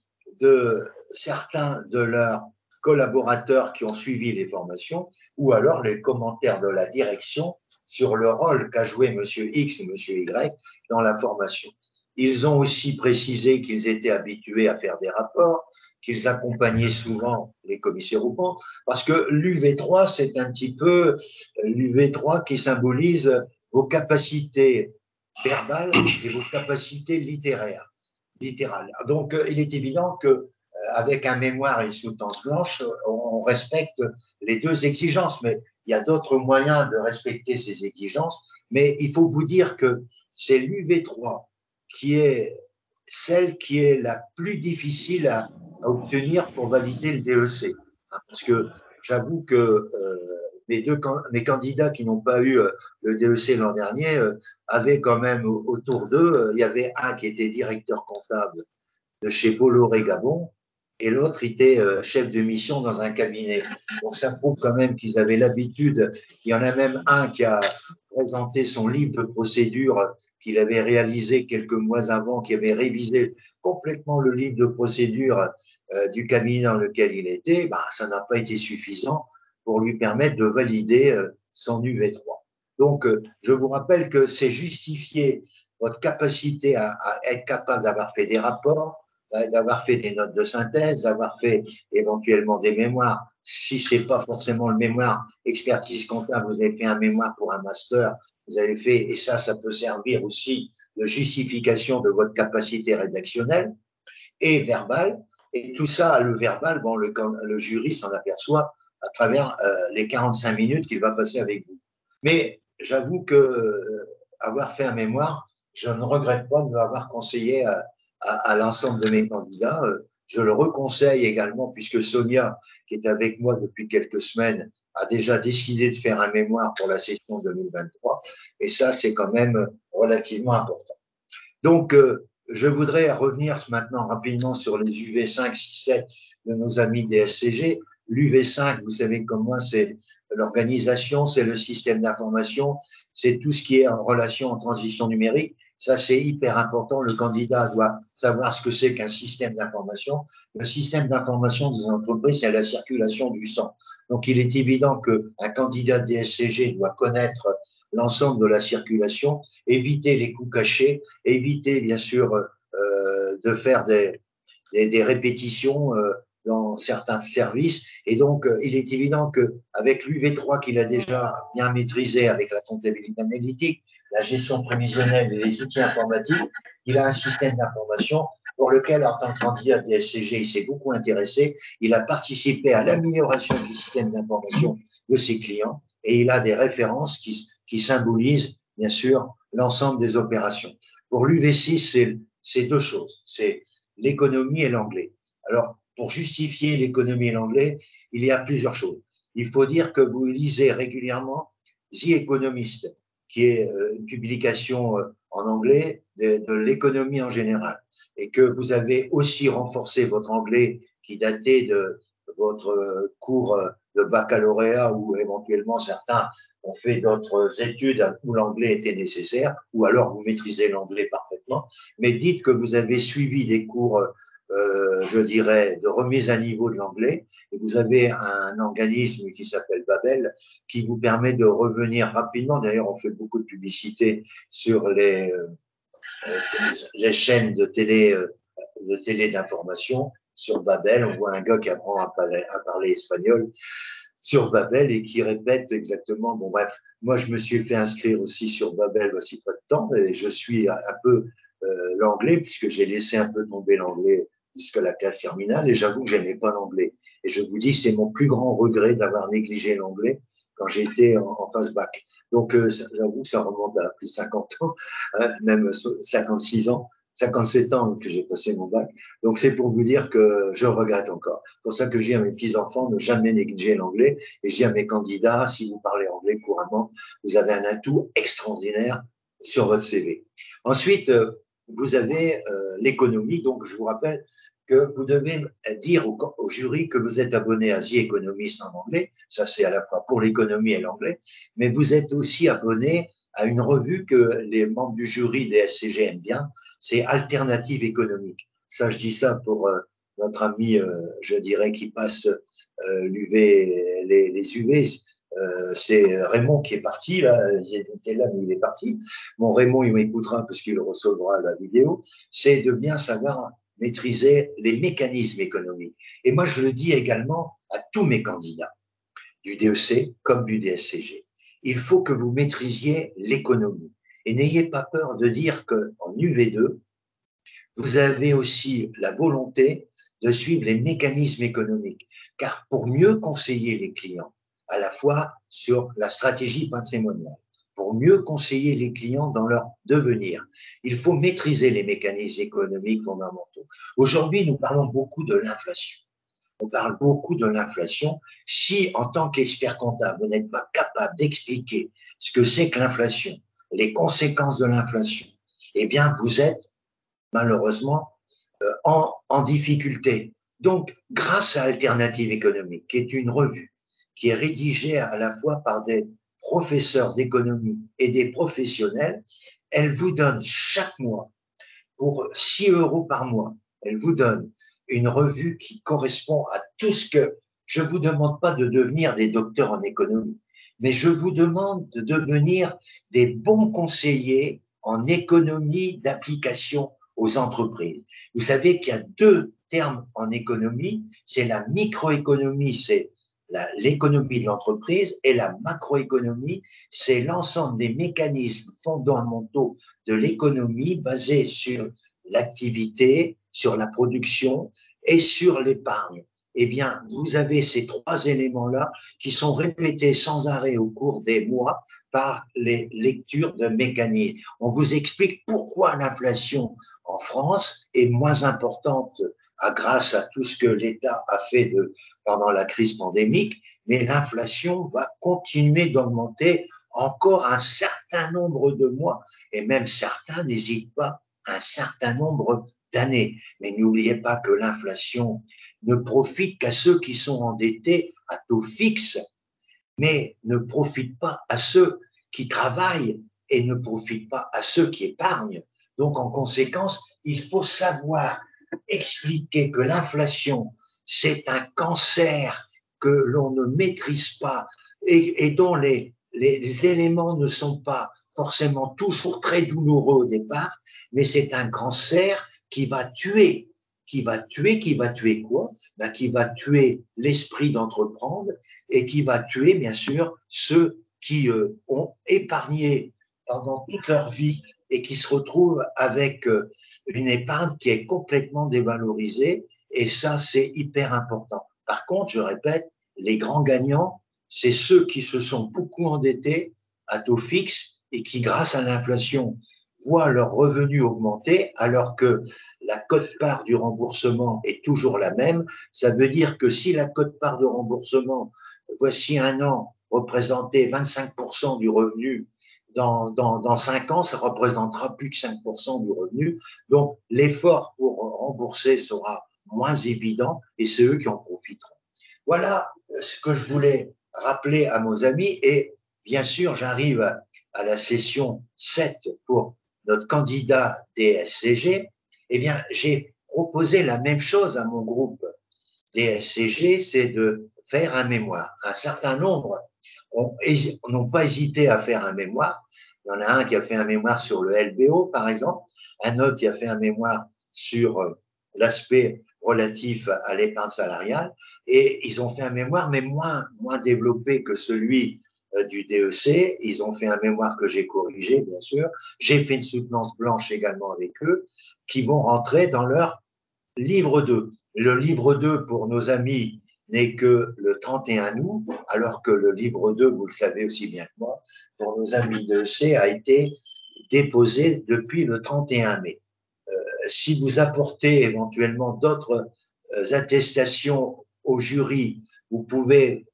Speaker 1: de certains de leurs collaborateurs qui ont suivi les formations, ou alors les commentaires de la direction sur le rôle qu'a joué M. X ou M. Y dans la formation. Ils ont aussi précisé qu'ils étaient habitués à faire des rapports, qu'ils accompagnaient souvent les commissaires aux comptes, parce que l'UV3, c'est un petit peu l'UV3 qui symbolise vos capacités verbales et vos capacités littérales. Donc, il est évident que avec un mémoire et une soutenance blanche, on respecte les 2 exigences, mais il y a d'autres moyens de respecter ces exigences. Mais il faut vous dire que c'est l'UV3 qui est celle qui est la plus difficile à obtenir pour valider le DEC. Parce que j'avoue que mes candidats qui n'ont pas eu le DEC l'an dernier avaient quand même autour d'eux, il y avait un qui était directeur comptable de chez Bolloré Gabon, et l'autre était chef de mission dans un cabinet. Donc ça prouve quand même qu'ils avaient l'habitude. Il y en a même un qui a présenté son livre de procédure qu'il avait réalisé quelques mois avant, qui avait révisé complètement le livre de procédure du cabinet dans lequel il était. Ben, ça n'a pas été suffisant pour lui permettre de valider son UV3. Donc, je vous rappelle que c'est justifier votre capacité à être capable d'avoir fait des rapports, d'avoir fait des notes de synthèse, d'avoir fait éventuellement des mémoires. Si c'est pas forcément le mémoire expertise comptable, vous avez fait un mémoire pour un master, vous avez fait, et ça peut servir aussi de justification de votre capacité rédactionnelle et verbale. Et tout ça, le verbal, bon, le jury s'en aperçoit à travers les 45 minutes qu'il va passer avec vous. Mais j'avoue que avoir fait un mémoire, je ne regrette pas de m'avoir conseillé à l'ensemble de mes candidats. Je le reconseille également puisque Sonia, qui est avec moi depuis quelques semaines, a déjà décidé de faire un mémoire pour la session 2023. Et ça, c'est quand même relativement important. Donc, je voudrais revenir maintenant rapidement sur les UV5, 6, 7 de nos amis des SCG. L'UV5, vous savez comme moi, c'est l'organisation, c'est le système d'information, c'est tout ce qui est en relation en transition numérique. Ça, c'est hyper important. Le candidat doit savoir ce que c'est qu'un système d'information. Le système d'information des entreprises, c'est la circulation du sang. Donc, il est évident qu'un candidat DSCG doit connaître l'ensemble de la circulation, éviter les coûts cachés, éviter, bien sûr, de faire des répétitions dans certains services. Et donc, il est évident qu'avec l'UV3 qu'il a déjà bien maîtrisé avec la comptabilité analytique, la gestion prévisionnelle et les outils informatiques, il a un système d'information pour lequel, en tant que candidat DSCG, il s'est beaucoup intéressé. Il a participé à l'amélioration du système d'information de ses clients et il a des références qui symbolisent, bien sûr, l'ensemble des opérations. Pour l'UV6, c'est deux choses. C'est l'économie et l'anglais. Alors, pour justifier l'économie et l'anglais, il y a plusieurs choses. Il faut dire que vous lisez régulièrement The Economist, qui est une publication en anglais de l'économie en général, et que vous avez aussi renforcé votre anglais qui datait de votre cours de baccalauréat ou éventuellement certains ont fait d'autres études où l'anglais était nécessaire, ou alors vous maîtrisez l'anglais parfaitement, mais dites que vous avez suivi des cours je dirais, de remise à niveau de l'anglais. Et vous avez un organisme qui s'appelle Babel, qui vous permet de revenir rapidement. D'ailleurs, on fait beaucoup de publicité sur les chaînes de télé d'information sur Babel. On voit un gars qui apprend à parler espagnol sur Babel et qui répète exactement. Bon, bref, moi, je me suis fait inscrire aussi sur Babel voici pas de temps et je suis un peu l'anglais puisque j'ai laissé un peu tomber l'anglais jusqu'à la classe terminale et j'avoue que j'aimais pas l'anglais. Et je vous dis, c'est mon plus grand regret d'avoir négligé l'anglais quand j'étais en phase bac. Donc, j'avoue que ça remonte à plus de 50 ans, même 56 ans. 57 ans que j'ai passé mon bac. Donc, c'est pour vous dire que je regrette encore. C'est pour ça que je dis à mes petits-enfants ne jamais négliger l'anglais. Et je dis à mes candidats, si vous parlez anglais couramment, vous avez un atout extraordinaire sur votre CV. Ensuite, vous avez l'économie. Donc, je vous rappelle que vous devez dire au jury que vous êtes abonné à The Economist en anglais. Ça, c'est à la fois pour l'économie et l'anglais. Mais vous êtes aussi abonné à une revue que les membres du jury des SCG aiment bien, c'est Alternative économique. Ça, je dis ça pour notre ami, je dirais, qui passe l'UV, les UV. C'est Raymond qui est parti, là, il était là, mais il est parti. Bon, Raymond, il m'écoutera parce qu'il recevra la vidéo. C'est de bien savoir maîtriser les mécanismes économiques. Et moi, je le dis également à tous mes candidats, du DEC comme du DSCG. Il faut que vous maîtrisiez l'économie. Et n'ayez pas peur de dire qu'en UV2, vous avez aussi la volonté de suivre les mécanismes économiques. Car pour mieux conseiller les clients, à la fois sur la stratégie patrimoniale, pour mieux conseiller les clients dans leur devenir, il faut maîtriser les mécanismes économiques fondamentaux. Aujourd'hui, nous parlons beaucoup de l'inflation. On parle beaucoup de l'inflation. Si, en tant qu'expert comptable, vous n'êtes pas capable d'expliquer ce que c'est que l'inflation, les conséquences de l'inflation, eh bien, vous êtes malheureusement en difficulté. Donc, grâce à Alternative économique, qui est une revue qui est rédigée à la fois par des professeurs d'économie et des professionnels, elle vous donne chaque mois, pour 6 € par mois, elle vous donne une revue qui correspond à tout ce que je ne vous demande pas de devenir des docteurs en économie, mais je vous demande de devenir des bons conseillers en économie d'application aux entreprises. Vous savez qu'il y a deux termes en économie, c'est la microéconomie, c'est l'économie de l'entreprise, et la macroéconomie, c'est l'ensemble des mécanismes fondamentaux de l'économie basés sur l'activité, sur la production et sur l'épargne. Eh bien, vous avez ces trois éléments-là qui sont répétés sans arrêt au cours des mois par les lectures de mécanismes. On vous explique pourquoi l'inflation en France est moins importante grâce à tout ce que l'État a fait pendant la crise pandémique, mais l'inflation va continuer d'augmenter encore un certain nombre de mois, et même certains n'hésitent pas, un certain nombre d'années. Mais n'oubliez pas que l'inflation ne profite qu'à ceux qui sont endettés à taux fixe, mais ne profite pas à ceux qui travaillent et ne profite pas à ceux qui épargnent. Donc, en conséquence, il faut savoir expliquer que l'inflation, c'est un cancer que l'on ne maîtrise pas et dont les éléments ne sont pas forcément toujours très douloureux au départ, mais c'est un cancer qui va tuer. Qui va tuer quoi? Ben, qui va tuer l'esprit d'entreprendre et qui va tuer, bien sûr, ceux qui ont épargné pendant toute leur vie et qui se retrouvent avec une épargne qui est complètement dévalorisée. Et ça, c'est hyper important. Par contre, je répète, les grands gagnants, c'est ceux qui se sont beaucoup endettés à taux fixe et qui, grâce à l'inflation, voient leurs revenus augmenter alors que la quote-part du remboursement est toujours la même. Ça veut dire que si la quote-part de remboursement, voici un an, représentait 25% du revenu, dans 5 ans, ça représentera plus que 5% du revenu. Donc, l'effort pour rembourser sera moins évident et c'est eux qui en profiteront. Voilà ce que je voulais rappeler à nos amis. Et bien sûr, j'arrive à la session 7 pour notre candidat DSCG. Eh bien, j'ai proposé la même chose à mon groupe DSCG, c'est de faire un mémoire. Un certain nombre n'ont pas hésité à faire un mémoire. Il y en a un qui a fait un mémoire sur le LBO, par exemple, un autre qui a fait un mémoire sur l'aspect relatif à l'épargne salariale, et ils ont fait un mémoire, mais moins développé que celui du DEC. Ils ont fait un mémoire que j'ai corrigé, bien sûr. J'ai fait une soutenance blanche également avec eux, qui vont rentrer dans leur livre 2. Le livre 2, pour nos amis, n'est que le 31 août, alors que le livre 2, vous le savez aussi bien que moi, pour nos amis de l'EC, a été déposé depuis le 31 mai. Si vous apportez éventuellement d'autres attestations au jury, vous pouvez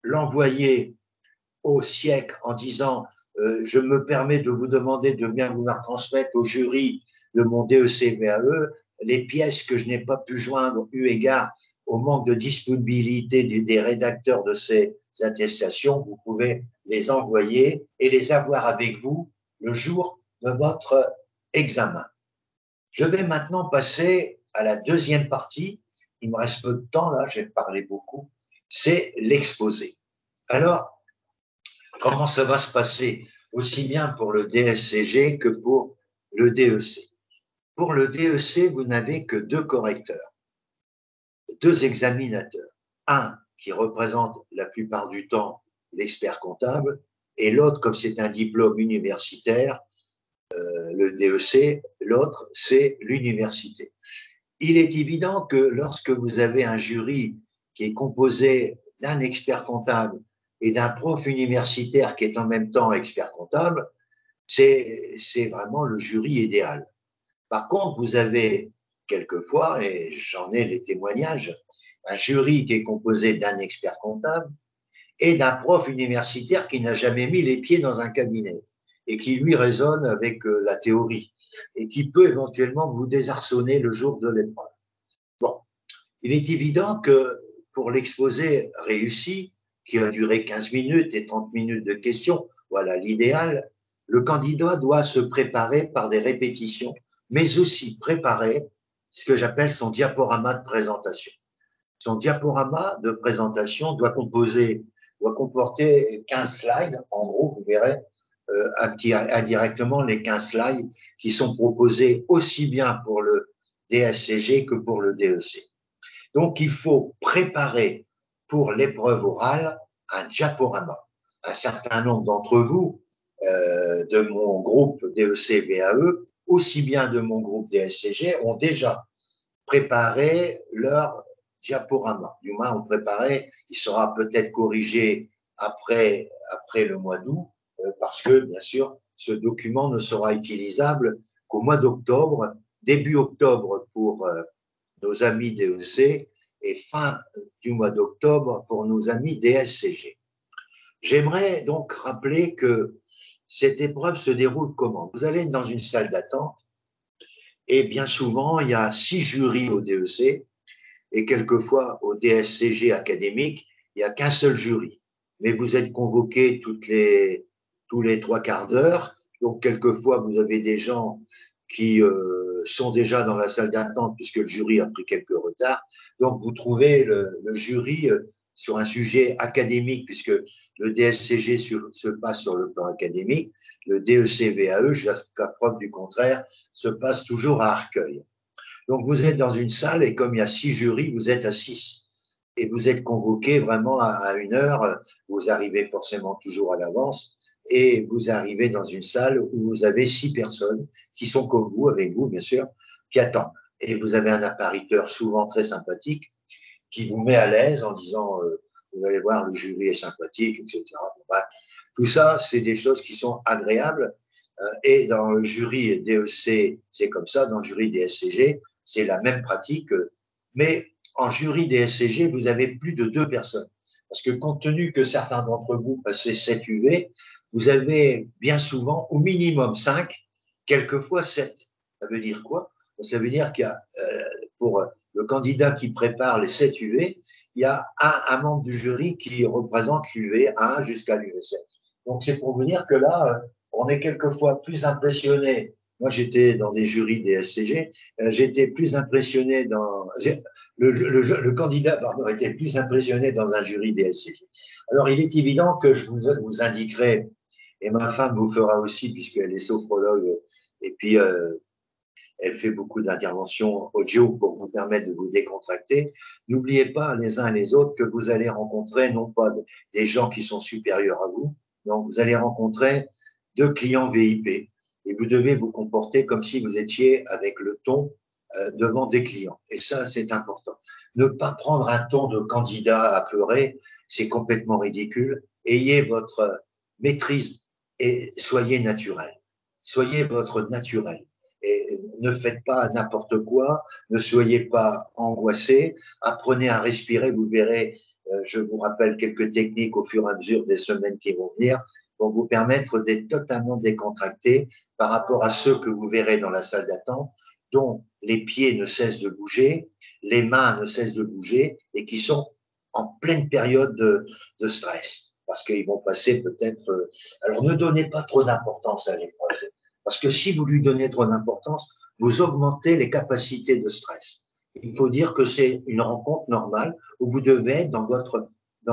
Speaker 1: l'envoyer au siècle en disant je me permets de vous demander de bien vouloir transmettre au jury de mon DEC-VAE les pièces que je n'ai pas pu joindre eu égard au manque de disponibilité des rédacteurs de ces attestations. Vous pouvez les envoyer et les avoir avec vous le jour de votre examen. Je vais maintenant passer à la deuxième partie. Il me reste peu de temps là, j'ai parlé beaucoup. C'est l'exposé. Alors, comment ça va se passer aussi bien pour le DSCG que pour le DEC? Pour le DEC, vous n'avez que 2 correcteurs, 2 examinateurs. Un qui représente la plupart du temps l'expert comptable et l'autre, comme c'est un diplôme universitaire, le DEC, l'autre, c'est l'université. Il est évident que lorsque vous avez un jury qui est composé d'un expert comptable et d'un prof universitaire qui est en même temps expert comptable, c'est vraiment le jury idéal. Par contre, vous avez quelquefois, et j'en ai les témoignages, un jury qui est composé d'un expert comptable et d'un prof universitaire qui n'a jamais mis les pieds dans un cabinet et qui, lui, raisonne avec la théorie et qui peut éventuellement vous désarçonner le jour de l'épreuve. Bon, il est évident que pour l'exposé réussi, qui a duré 15 minutes et 30 minutes de questions, voilà l'idéal, le candidat doit se préparer par des répétitions, mais aussi préparer ce que j'appelle son diaporama de présentation. Son diaporama de présentation doit comporter 15 slides. En gros, vous verrez indirectement les 15 slides qui sont proposés aussi bien pour le DSCG que pour le DEC. Donc, il faut préparer pour l'épreuve orale un diaporama. Un certain nombre d'entre vous, de mon groupe DEC-VAE, aussi bien de mon groupe DSCG, ont déjà préparé leur diaporama. Du moins, ont préparé, il sera peut-être corrigé après le mois d'août, parce que, bien sûr, ce document ne sera utilisable qu'au mois d'octobre, début octobre pour nos amis DEC et fin du mois d'octobre pour nos amis DSCG. J'aimerais donc rappeler que cette épreuve se déroule comment? Vous allez dans une salle d'attente Et bien souvent, il y a 6 jurys au DEC et quelquefois au DSCG académique, il n'y a qu'un seul jury. Mais vous êtes convoqués tous les 3 quarts d'heure. Donc, quelquefois, vous avez des gens qui sont déjà dans la salle d'attente puisque le jury a pris quelques retards. Donc, vous trouvez le jury sur un sujet académique puisque le DSCG se passe sur le plan académique, le DEC-VAE, jusqu'à preuve du contraire, se passe toujours à Arcueil. Donc vous êtes dans une salle et comme il y a 6 jurys, vous êtes à 6. Et vous êtes convoqué vraiment à 1 heure. Vous arrivez forcément toujours à l'avance et vous arrivez dans une salle où vous avez 6 personnes qui sont comme vous, avec vous bien sûr, qui attendent. Et vous avez un appariteur souvent très sympathique qui vous met à l'aise en disant vous allez voir, le jury est sympathique, etc. Bon, bah, tout ça, c'est des choses qui sont agréables. Et dans le jury DEC, c'est comme ça. Dans le jury DSCG, c'est la même pratique. Mais en jury DSCG, vous avez plus de 2 personnes. Parce que compte tenu que certains d'entre vous passez 7 UV, vous avez bien souvent au minimum 5, quelquefois 7. Ça veut dire quoi? Ça veut dire qu'il y a, pour le candidat qui prépare les 7 UV, il y a un membre du jury qui représente l'UV 1 jusqu'à l'UV 7. Donc c'est pour vous dire que là, on est quelquefois plus impressionné. Moi, j'étais dans des jurys des SCG, j'étais plus impressionné dans. Le candidat, pardon, était plus impressionné dans un jury des SCG. Alors, il est évident que je vous indiquerai, et ma femme vous fera aussi, puisqu'elle est sophrologue, et puis elle fait beaucoup d'interventions audio pour vous permettre de vous décontracter. N'oubliez pas les uns et les autres que vous allez rencontrer non pas des gens qui sont supérieurs à vous, non, vous allez rencontrer 2 clients VIP et vous devez vous comporter comme si vous étiez avec le ton devant des clients. Et ça, c'est important. Ne pas prendre un ton de candidat apeuré, c'est complètement ridicule. Ayez votre maîtrise et soyez naturel. Soyez votre naturel. Et ne faites pas n'importe quoi, ne soyez pas angoissé, apprenez à respirer, vous verrez, je vous rappelle quelques techniques au fur et à mesure des semaines qui vont venir pour vous permettre d'être totalement décontracté par rapport à ceux que vous verrez dans la salle d'attente, dont les pieds ne cessent de bouger, les mains ne cessent de bouger et qui sont en pleine période de stress parce qu'ils vont passer peut-être. Alors ne donnez pas trop d'importance à l'épreuve. Parce que si vous lui donnez trop d'importance, vous augmentez les capacités de stress. Il faut dire que c'est une rencontre normale où vous devez être dans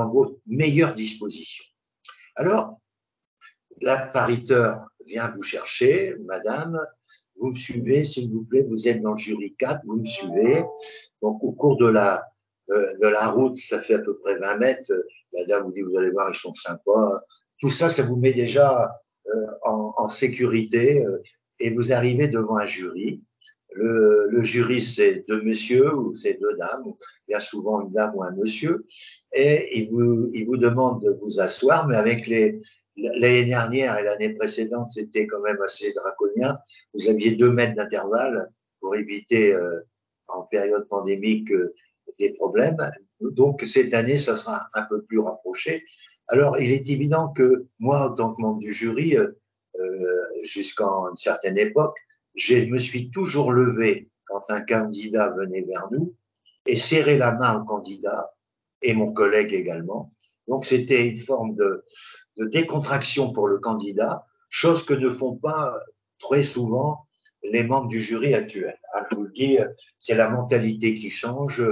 Speaker 1: votre meilleure disposition. Alors, l'appariteur vient vous chercher, madame, vous me suivez, s'il vous plaît, vous êtes dans le jury 4, vous me suivez. Donc, au cours de la route, ça fait à peu près 20 mètres, la dame vous dit, vous allez voir, ils sont sympas. Tout ça, ça vous met déjà en sécurité et vous arrivez devant un jury. Le jury, c'est 2 messieurs ou c'est 2 dames, bien souvent une dame ou un monsieur, et il vous demande de vous asseoir, mais avec l'année dernière et l'année précédente, c'était quand même assez draconien. Vous aviez 2 mètres d'intervalle pour éviter en période pandémique des problèmes. Donc cette année, ça sera un peu plus rapproché. Alors, il est évident que moi, en tant que membre du jury, jusqu'à une certaine époque, je me suis toujours levé quand un candidat venait vers nous et serré la main au candidat et mon collègue également. Donc, c'était une forme de décontraction pour le candidat, chose que ne font pas très souvent les membres du jury actuel. Je vous le dis, c'est la mentalité qui change,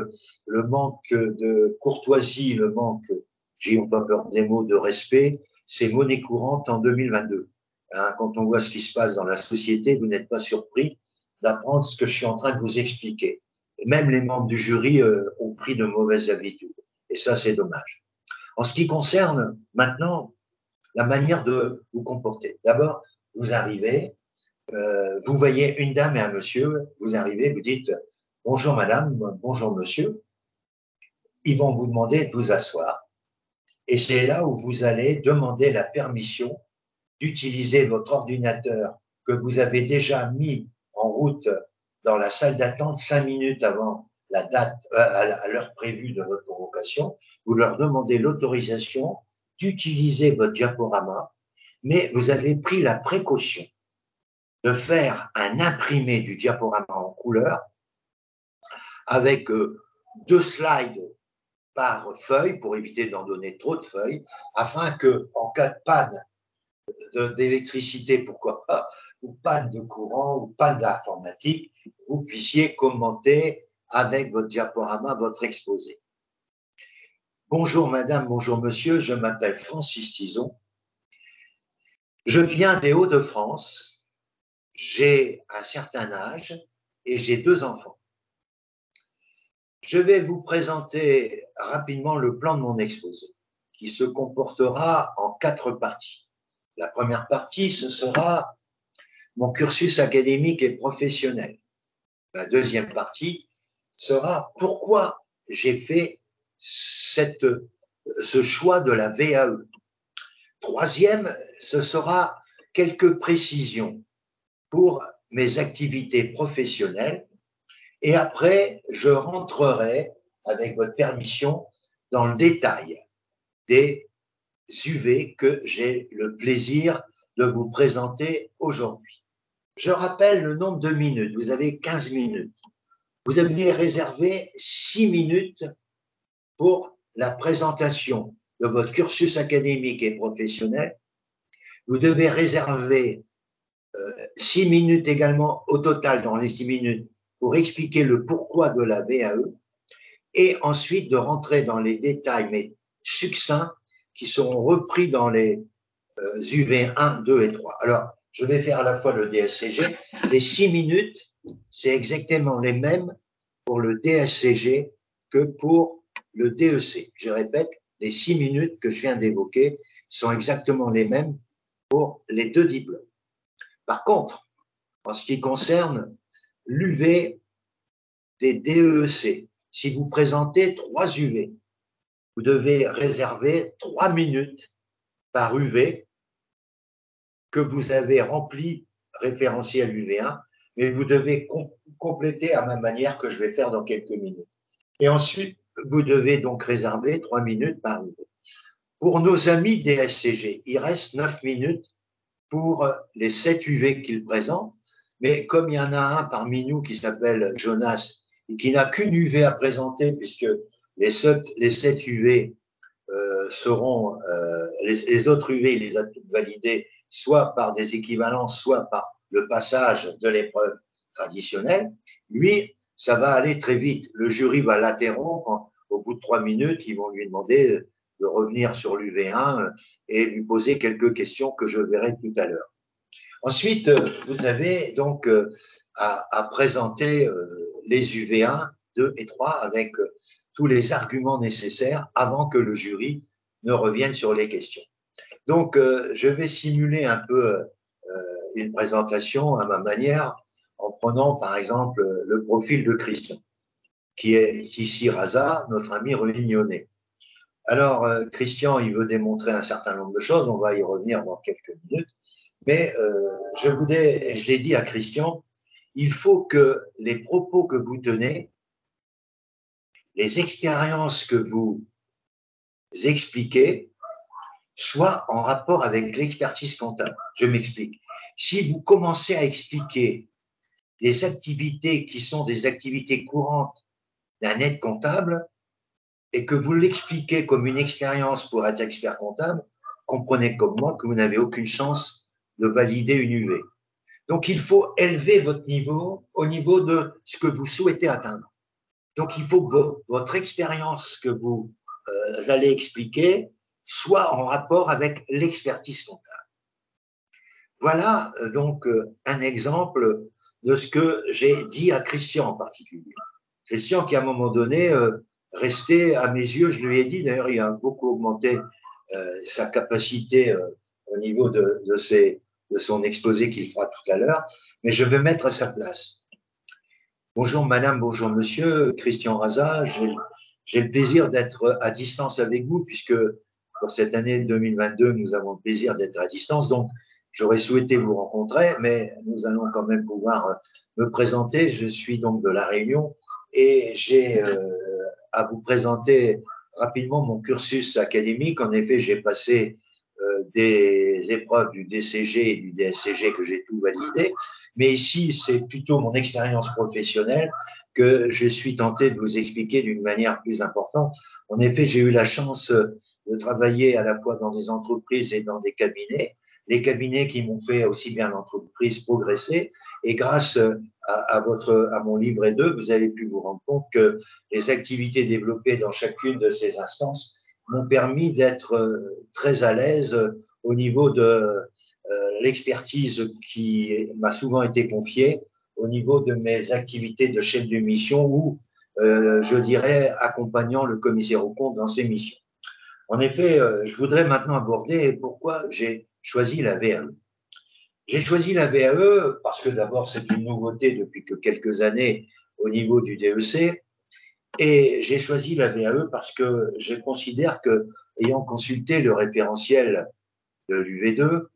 Speaker 1: le manque de courtoisie, le manque, j'ai pas peur des mots, de respect, c'est monnaie courante en 2022. Hein, quand on voit ce qui se passe dans la société, vous n'êtes pas surpris d'apprendre ce que je suis en train de vous expliquer. Et même les membres du jury ont pris de mauvaises habitudes. Et ça, c'est dommage. En ce qui concerne maintenant la manière de vous comporter. D'abord, vous arrivez, vous voyez une dame et un monsieur, vous arrivez, vous dites bonjour madame, bonjour monsieur. Ils vont vous demander de vous asseoir. Et c'est là où vous allez demander la permission d'utiliser votre ordinateur que vous avez déjà mis en route dans la salle d'attente 5 minutes avant la date, à l'heure prévue de votre convocation. Vous leur demandez l'autorisation d'utiliser votre diaporama, mais vous avez pris la précaution de faire un imprimé du diaporama en couleur avec 2 slides par feuille pour éviter d'en donner trop de feuilles, afin que, en cas de panne d'électricité, pourquoi pas, ou panne de courant, ou panne d'informatique, vous puissiez commenter avec votre diaporama votre exposé. Bonjour madame, bonjour monsieur, je m'appelle Francis Tison. Je viens des Hauts-de-France, j'ai un certain âge et j'ai 2 enfants. Je vais vous présenter rapidement le plan de mon exposé, qui se comportera en 4 parties. La première partie, ce sera mon cursus académique et professionnel. La deuxième partie sera pourquoi j'ai fait ce choix de la VAE. Troisième, ce sera quelques précisions pour mes activités professionnelles. Et après, je rentrerai, avec votre permission, dans le détail des UV que j'ai le plaisir de vous présenter aujourd'hui. Je rappelle le nombre de minutes. Vous avez 15 minutes. Vous avez réservé 6 minutes pour la présentation de votre cursus académique et professionnel. Vous devez réserver 6 minutes également au total dans les 6 minutes pour expliquer le pourquoi de la VAE et ensuite de rentrer dans les détails, mais succincts, qui seront repris dans les UV 1, 2 et 3. Alors, je vais faire à la fois le DSCG. Les 6 minutes, c'est exactement les mêmes pour le DSCG que pour le DEC. Je répète, les 6 minutes que je viens d'évoquer sont exactement les mêmes pour les 2 diplômes. Par contre, en ce qui concerne l'UV des DEC, si vous présentez 3 UV, vous devez réserver 3 minutes par UV que vous avez rempli référentiel UV1, mais vous devez compléter à ma manière que je vais faire dans quelques minutes. Et ensuite, vous devez donc réserver 3 minutes par UV. Pour nos amis DSCG, il reste 9 minutes pour les 7 UV qu'ils présentent, mais comme il y en a un parmi nous qui s'appelle Jonas et qui n'a qu'une UV à présenter, puisque les 7 UV seront, les autres UV, il les a toutes validées, soit par des équivalences, soit par le passage de l'épreuve traditionnelle. Lui, ça va aller très vite. Le jury va l'interrompre. Au bout de 3 minutes, ils vont lui demander de revenir sur l'UV1 et lui poser quelques questions que je verrai tout à l'heure. Ensuite, vous avez donc à présenter les UV1, 2 et 3 avec tous les arguments nécessaires avant que le jury ne revienne sur les questions. Donc, je vais simuler un peu une présentation à ma manière en prenant par exemple le profil de Christian, qui est ici Raza, notre ami réunionnais. Alors, Christian, il veut démontrer un certain nombre de choses, on va y revenir dans quelques minutes, mais je l'ai dit à Christian, il faut que les propos que vous tenez, les expériences que vous expliquez, soient en rapport avec l'expertise comptable. Je m'explique. Si vous commencez à expliquer des activités qui sont des activités courantes d'un aide comptable et que vous l'expliquez comme une expérience pour être expert comptable, comprenez comme moi que vous n'avez aucune chance de valider une UV. Donc, il faut élever votre niveau au niveau de ce que vous souhaitez atteindre. Donc, il faut que votre expérience que vous allez expliquer soit en rapport avec l'expertise comptable. Voilà donc un exemple de ce que j'ai dit à Christian en particulier. Christian qui, à un moment donné, restait, à mes yeux, je lui ai dit, d'ailleurs, il a beaucoup augmenté sa capacité au niveau de son exposé qu'il fera tout à l'heure, mais je vais mettre à sa place. Bonjour madame, bonjour monsieur, Christian Raza, j'ai le plaisir d'être à distance avec vous puisque pour cette année 2022, nous avons le plaisir d'être à distance, donc j'aurais souhaité vous rencontrer, mais nous allons quand même pouvoir me présenter. Je suis donc de La Réunion et j'ai à vous présenter rapidement mon cursus académique. En effet, j'ai passé des épreuves du DCG et du DSCG que j'ai tout validé. Mais ici, c'est plutôt mon expérience professionnelle que je suis tenté de vous expliquer d'une manière plus importante. En effet, j'ai eu la chance de travailler à la fois dans des entreprises et dans des cabinets. Les cabinets qui m'ont fait aussi bien l'entreprise progresser. Et grâce à mon livret 2, vous avez pu vous rendre compte que les activités développées dans chacune de ces instances m'ont permis d'être très à l'aise au niveau de l'expertise qui m'a souvent été confiée, au niveau de mes activités de chef de mission ou, je dirais, accompagnant le commissaire aux comptes dans ses missions. En effet, je voudrais maintenant aborder pourquoi j'ai choisi la VAE. J'ai choisi la VAE parce que d'abord, c'est une nouveauté depuis que quelques années au niveau du DEC. Et j'ai choisi la VAE parce que je considère que, ayant consulté le référentiel de l'UV2,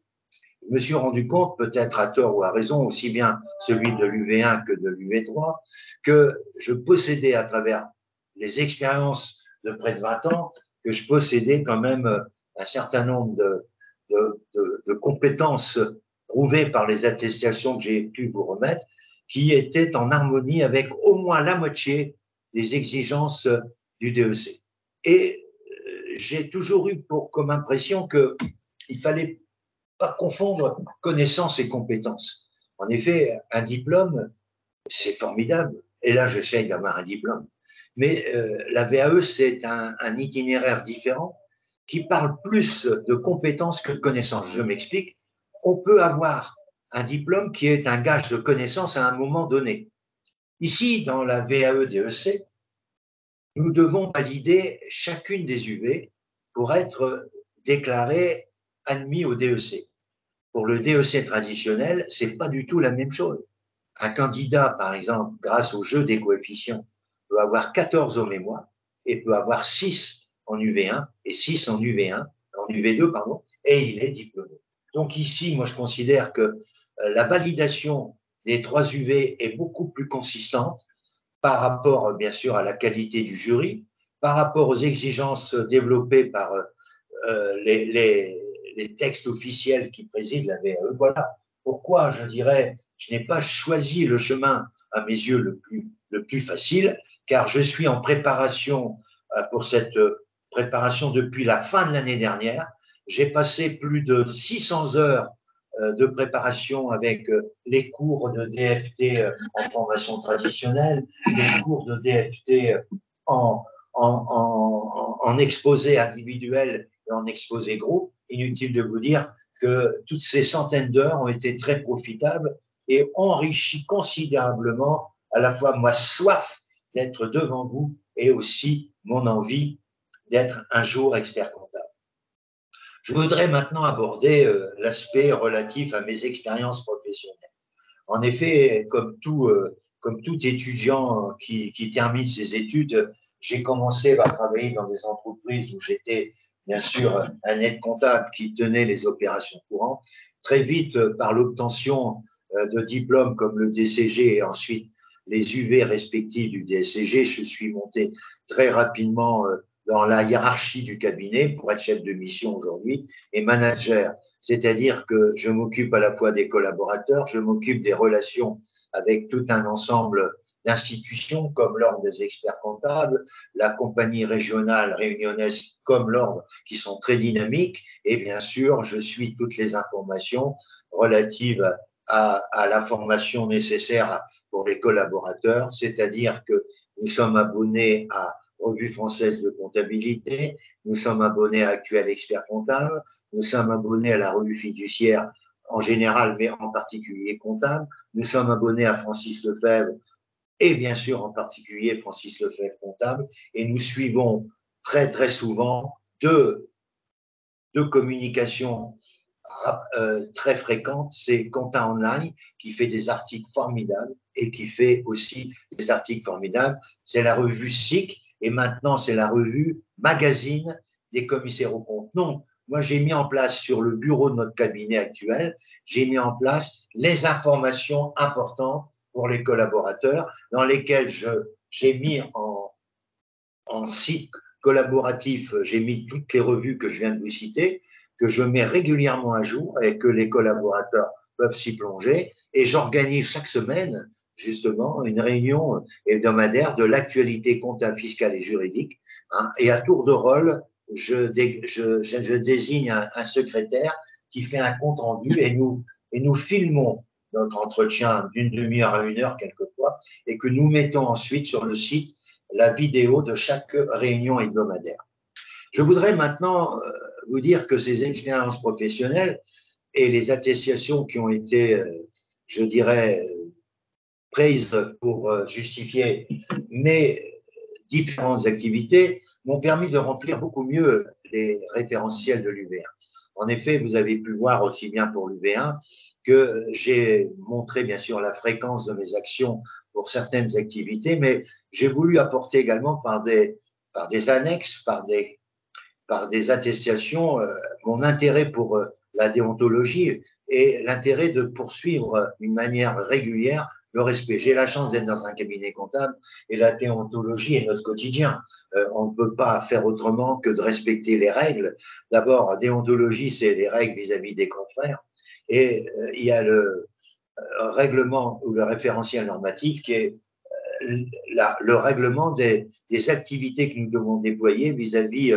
Speaker 1: je me suis rendu compte, peut-être à tort ou à raison, aussi bien celui de l'UV1 que de l'UV3, que je possédais à travers les expériences de près de 20 ans, que je possédais quand même un certain nombre de compétences prouvées par les attestations que j'ai pu vous remettre, qui étaient en harmonie avec au moins la moitié des exigences du DEC. Et j'ai toujours eu comme impression qu'il fallait pas confondre connaissances et compétences. En effet, un diplôme, c'est formidable. Et là, j'essaye d'avoir un diplôme. Mais la VAE, c'est un itinéraire différent qui parle plus de compétences que de connaissances. Je m'explique. On peut avoir un diplôme qui est un gage de connaissances à un moment donné. Ici, dans la VAE-DEC, nous devons valider chacune des UV pour être déclaré admis au DEC. Pour le DEC traditionnel, c'est pas du tout la même chose. Un candidat, par exemple, grâce au jeu des coefficients, peut avoir 14 au mémoire et peut avoir 6 en UV1 et 6 en UV1, en UV2, pardon, et il est diplômé. Donc ici, moi, je considère que la validation des 3 UV est beaucoup plus consistante par rapport, bien sûr, à la qualité du jury, par rapport aux exigences développées par les textes officiels qui président la VAE. Voilà pourquoi, je dirais, je n'ai pas choisi le chemin, à mes yeux, le plus facile, car je suis en préparation pour cette préparation depuis la fin de l'année dernière. J'ai passé plus de 600 heures de préparation avec les cours de DFT en formation traditionnelle, les cours de DFT en exposé individuel et en exposé groupe. Inutile de vous dire que toutes ces centaines d'heures ont été très profitables et enrichi considérablement à la fois ma soif d'être devant vous et aussi mon envie d'être un jour expert comptable. Je voudrais maintenant aborder l'aspect relatif à mes expériences professionnelles. En effet, comme tout étudiant qui termine ses études, j'ai commencé à travailler dans des entreprises où j'étais bien sûr un aide comptable qui tenait les opérations courantes. Très vite, par l'obtention de diplômes comme le DCG et ensuite les UV respectifs du DSCG, je suis monté très rapidement dans la hiérarchie du cabinet pour être chef de mission aujourd'hui et manager. C'est-à-dire que je m'occupe à la fois des collaborateurs, je m'occupe des relations avec tout un ensemble d'institutions comme l'Ordre des experts comptables, la compagnie régionale réunionnaise comme l'Ordre, qui sont très dynamiques. Et bien sûr, je suis toutes les informations relatives à la formation nécessaire pour les collaborateurs, c'est-à-dire que nous sommes abonnés à Revue française de comptabilité, nous sommes abonnés à Actuel Expert Comptable, nous sommes abonnés à la revue fiduciaire en général, mais en particulier comptable. Nous sommes abonnés à Francis Lefebvre et bien sûr en particulier Francis Lefebvre comptable. Et nous suivons très très souvent deux communications très fréquentes. C'est Compta Online qui fait des articles formidables et qui fait aussi des articles formidables. C'est la revue SIC et maintenant c'est la revue Magazine des commissaires aux comptes. Non, moi j'ai mis en place sur le bureau de notre cabinet actuel, j'ai mis en place les informations importantes pour les collaborateurs dans lesquelles j'ai mis en site collaboratif, j'ai mis toutes les revues que je viens de vous citer. que je mets régulièrement à jour et que les collaborateurs peuvent s'y plonger. Et j'organise chaque semaine, justement, une réunion hebdomadaire de l'actualité comptable, fiscale et juridique. Hein, et à tour de rôle, je désigne un secrétaire qui fait un compte rendu et nous filmons notre entretien d'une demi-heure à une heure quelquefois et que nous mettons ensuite sur le site la vidéo de chaque réunion hebdomadaire. Je voudrais maintenant vous dire que ces expériences professionnelles et les attestations qui ont été, je dirais, prises pour justifier mes différentes activités m'ont permis de remplir beaucoup mieux les référentiels de l'UV1. En effet, vous avez pu voir aussi bien pour l'UV1 que j'ai montré bien sûr la fréquence de mes actions pour certaines activités, mais j'ai voulu apporter également par des annexes, par des attestations, mon intérêt pour la déontologie et l'intérêt de poursuivre d'une manière régulière le respect. J'ai la chance d'être dans un cabinet comptable et la déontologie est notre quotidien. On ne peut pas faire autrement que de respecter les règles. D'abord, la déontologie, c'est les règles vis-à-vis des confrères. Et il y a le règlement ou le référentiel normatif qui est le règlement des activités que nous devons déployer vis-à-vis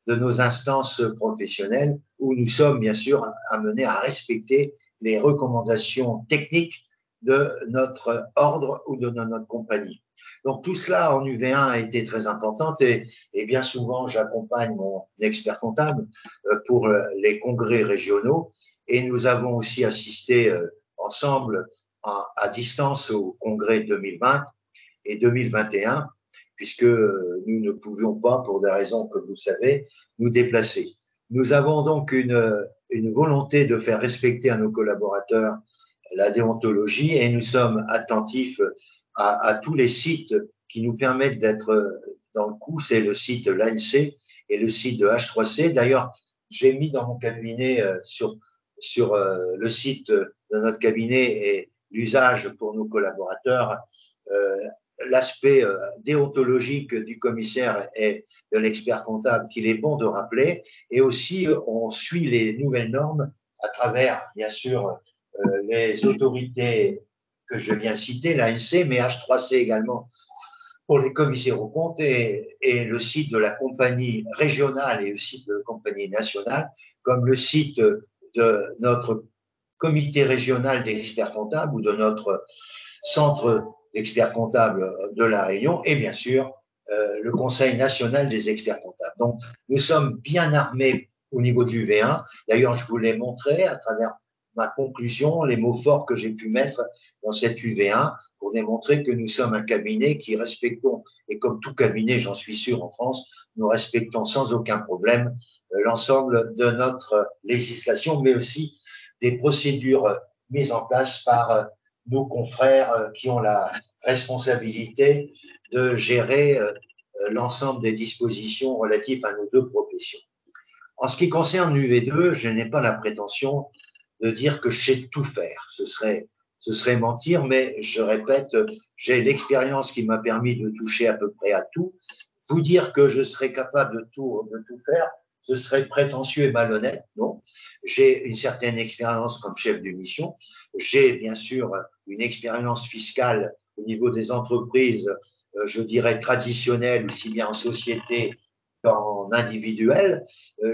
Speaker 1: de nos instances professionnelles où nous sommes bien sûr amenés à respecter les recommandations techniques de notre ordre ou de notre compagnie. Donc tout cela en UV1 a été très important et bien souvent j'accompagne mon expert comptable pour les congrès régionaux et nous avons aussi assisté ensemble à distance au congrès 2020 et 2021, puisque nous ne pouvions pas, pour des raisons que vous savez, nous déplacer. Nous avons donc une volonté de faire respecter à nos collaborateurs la déontologie et nous sommes attentifs à tous les sites qui nous permettent d'être dans le coup. C'est le site de l'ANC et le site de H3C. D'ailleurs, j'ai mis dans mon cabinet sur le site de notre cabinet et l'usage pour nos collaborateurs l'aspect déontologique du commissaire et de l'expert comptable qu'il est bon de rappeler. Et aussi, on suit les nouvelles normes à travers, bien sûr, les autorités que je viens citer, l'ANC, mais H3C également pour les commissaires aux comptes et le site de la compagnie régionale et le site de la compagnie nationale, comme le site de notre comité régional des experts comptables ou de notre centre d'experts comptables de La Réunion et bien sûr le Conseil national des experts comptables. Donc nous sommes bien armés au niveau de l'UV1. D'ailleurs, je vous l'ai montré à travers ma conclusion, les mots forts que j'ai pu mettre dans cette UV1 pour démontrer que nous sommes un cabinet qui respectons, et comme tout cabinet, j'en suis sûr en France, nous respectons sans aucun problème l'ensemble de notre législation, mais aussi des procédures mises en place par nos confrères qui ont la responsabilité de gérer l'ensemble des dispositions relatives à nos deux professions. En ce qui concerne l'UV2, je n'ai pas la prétention de dire que je sais tout faire. Ce serait mentir, mais je répète, j'ai l'expérience qui m'a permis de toucher à peu près à tout. Vous dire que je serais capable de tout faire, ce serait prétentieux et malhonnête, non. J'ai une certaine expérience comme chef de mission. J'ai bien sûr une expérience fiscale au niveau des entreprises, je dirais traditionnelles, aussi bien en société qu'en individuel.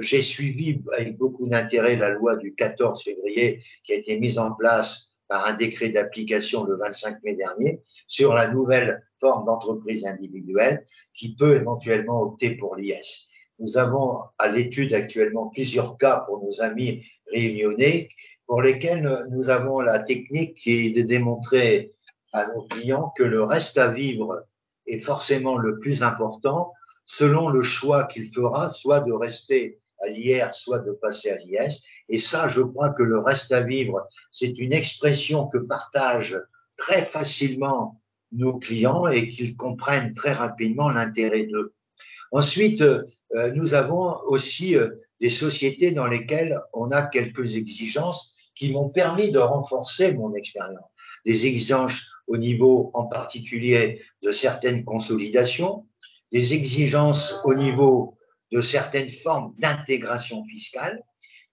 Speaker 1: J'ai suivi avec beaucoup d'intérêt la loi du 14 février qui a été mise en place par un décret d'application le 25 mai dernier sur la nouvelle forme d'entreprise individuelle qui peut éventuellement opter pour l'IS. Nous avons à l'étude actuellement plusieurs cas pour nos amis réunionnais pour lesquels nous avons la technique qui est de démontrer à nos clients que le reste à vivre est forcément le plus important selon le choix qu'il fera, soit de rester à l'IR, soit de passer à l'IS. Et ça, je crois que le reste à vivre, c'est une expression que partagent très facilement nos clients et qu'ils comprennent très rapidement l'intérêt d'eux. Ensuite, nous avons aussi des sociétés dans lesquelles on a quelques exigences qui m'ont permis de renforcer mon expérience. Des exigences au niveau en particulier de certaines consolidations, des exigences au niveau de certaines formes d'intégration fiscale,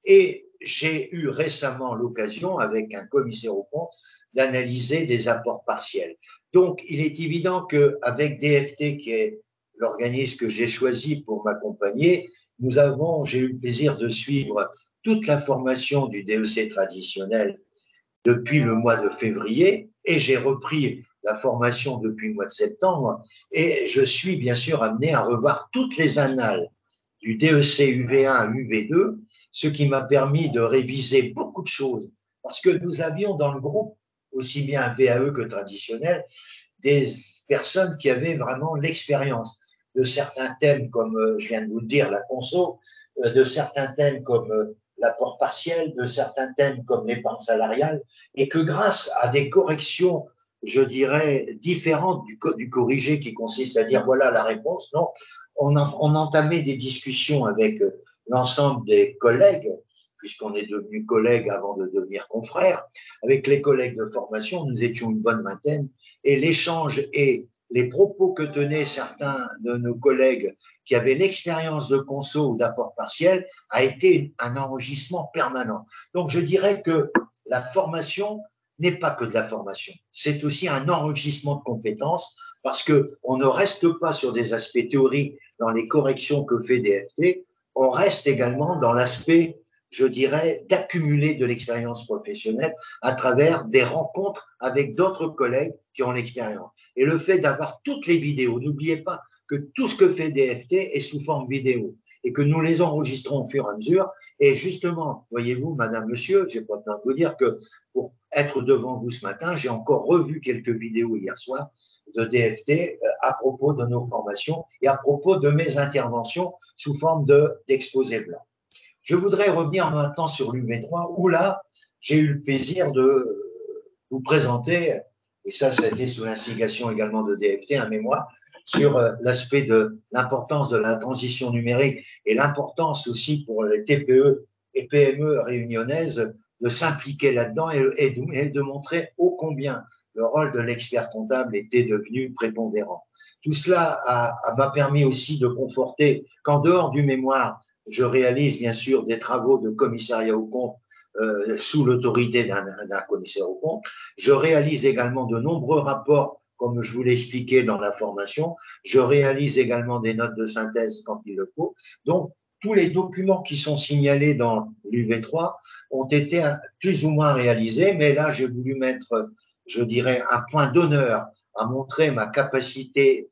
Speaker 1: Et j'ai eu récemment l'occasion, avec un commissaire aux comptes, d'analyser des apports partiels. Donc, il est évident qu'avec DFT, qui est l'organisme que j'ai choisi pour m'accompagner, j'ai eu le plaisir de suivre toute la formation du DEC traditionnel depuis le mois de février et j'ai repris la formation depuis le mois de septembre et je suis bien sûr amené à revoir toutes les annales du DEC UV1 à UV2, ce qui m'a permis de réviser beaucoup de choses parce que nous avions dans le groupe, aussi bien VAE que traditionnel, des personnes qui avaient vraiment l'expérience de certains thèmes comme, je viens de vous le dire, la conso, de certains thèmes comme l'apport partiel, de certains thèmes comme l'épargne salariale, et que grâce à des corrections, je dirais, différentes du corrigé qui consiste à dire voilà la réponse, non, on entamait des discussions avec l'ensemble des collègues, puisqu'on est devenus collègues avant de devenir confrères, avec les collègues de formation, nous étions une bonne vingtaine, et l'échange et les propos que tenaient certains de nos collègues qui avaient l'expérience de conso ou d'apport partiel a été un enrichissement permanent. Donc je dirais que la formation n'est pas que de la formation, c'est aussi un enrichissement de compétences parce qu'on ne reste pas sur des aspects théoriques dans les corrections que fait DFT, on reste également dans l'aspect, je dirais, d'accumuler de l'expérience professionnelle à travers des rencontres avec d'autres collègues qui ont l'expérience. Et le fait d'avoir toutes les vidéos, n'oubliez pas que tout ce que fait DFT est sous forme vidéo et que nous les enregistrons au fur et à mesure. Et justement, voyez-vous, madame, monsieur, j'ai pas besoin de vous dire que pour être devant vous ce matin, j'ai encore revu quelques vidéos hier soir de DFT à propos de nos formations et à propos de mes interventions sous forme d'exposé blanc. Je voudrais revenir maintenant sur l'UV3 où là, j'ai eu le plaisir de vous présenter, et ça a été sous l'instigation également de DFT, un mémoire sur l'aspect de l'importance de la transition numérique et l'importance aussi pour les TPE et PME réunionnaises de s'impliquer là-dedans et de montrer ô combien le rôle de l'expert comptable était devenu prépondérant. Tout cela m'a permis aussi de conforter qu'en dehors du mémoire, je réalise bien sûr des travaux de commissariat aux comptes sous l'autorité d'un commissaire aux comptes. Je réalise également de nombreux rapports, comme je vous l'ai expliqué dans la formation. Je réalise également des notes de synthèse quand il le faut. Donc, tous les documents qui sont signalés dans l'UV3 ont été plus ou moins réalisés, mais là, j'ai voulu mettre, je dirais, un point d'honneur à montrer ma capacité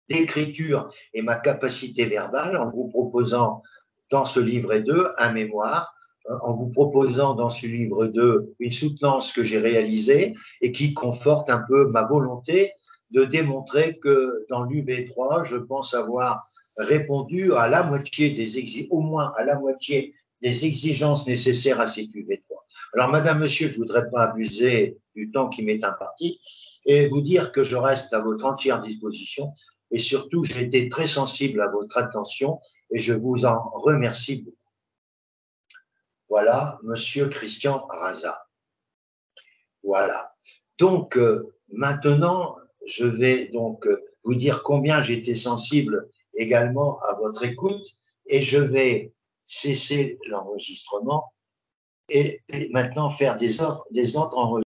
Speaker 1: d'écriture et ma capacité verbale en vous proposant dans ce livret 2 un mémoire, en vous proposant dans ce livre 2 une soutenance que j'ai réalisée et qui conforte un peu ma volonté de démontrer que dans l'UB3, je pense avoir répondu à la moitié au moins à la moitié des exigences nécessaires à cette UB3. Alors, madame, monsieur, je ne voudrais pas abuser du temps qui m'est imparti et vous dire que je reste à votre entière disposition et surtout, j'ai été très sensible à votre attention et je vous en remercie beaucoup. Voilà, monsieur Christian Raza. Voilà. Donc, maintenant, je vais donc vous dire combien j'étais sensible également à votre écoute et je vais cesser l'enregistrement et maintenant faire des autres enregistrements.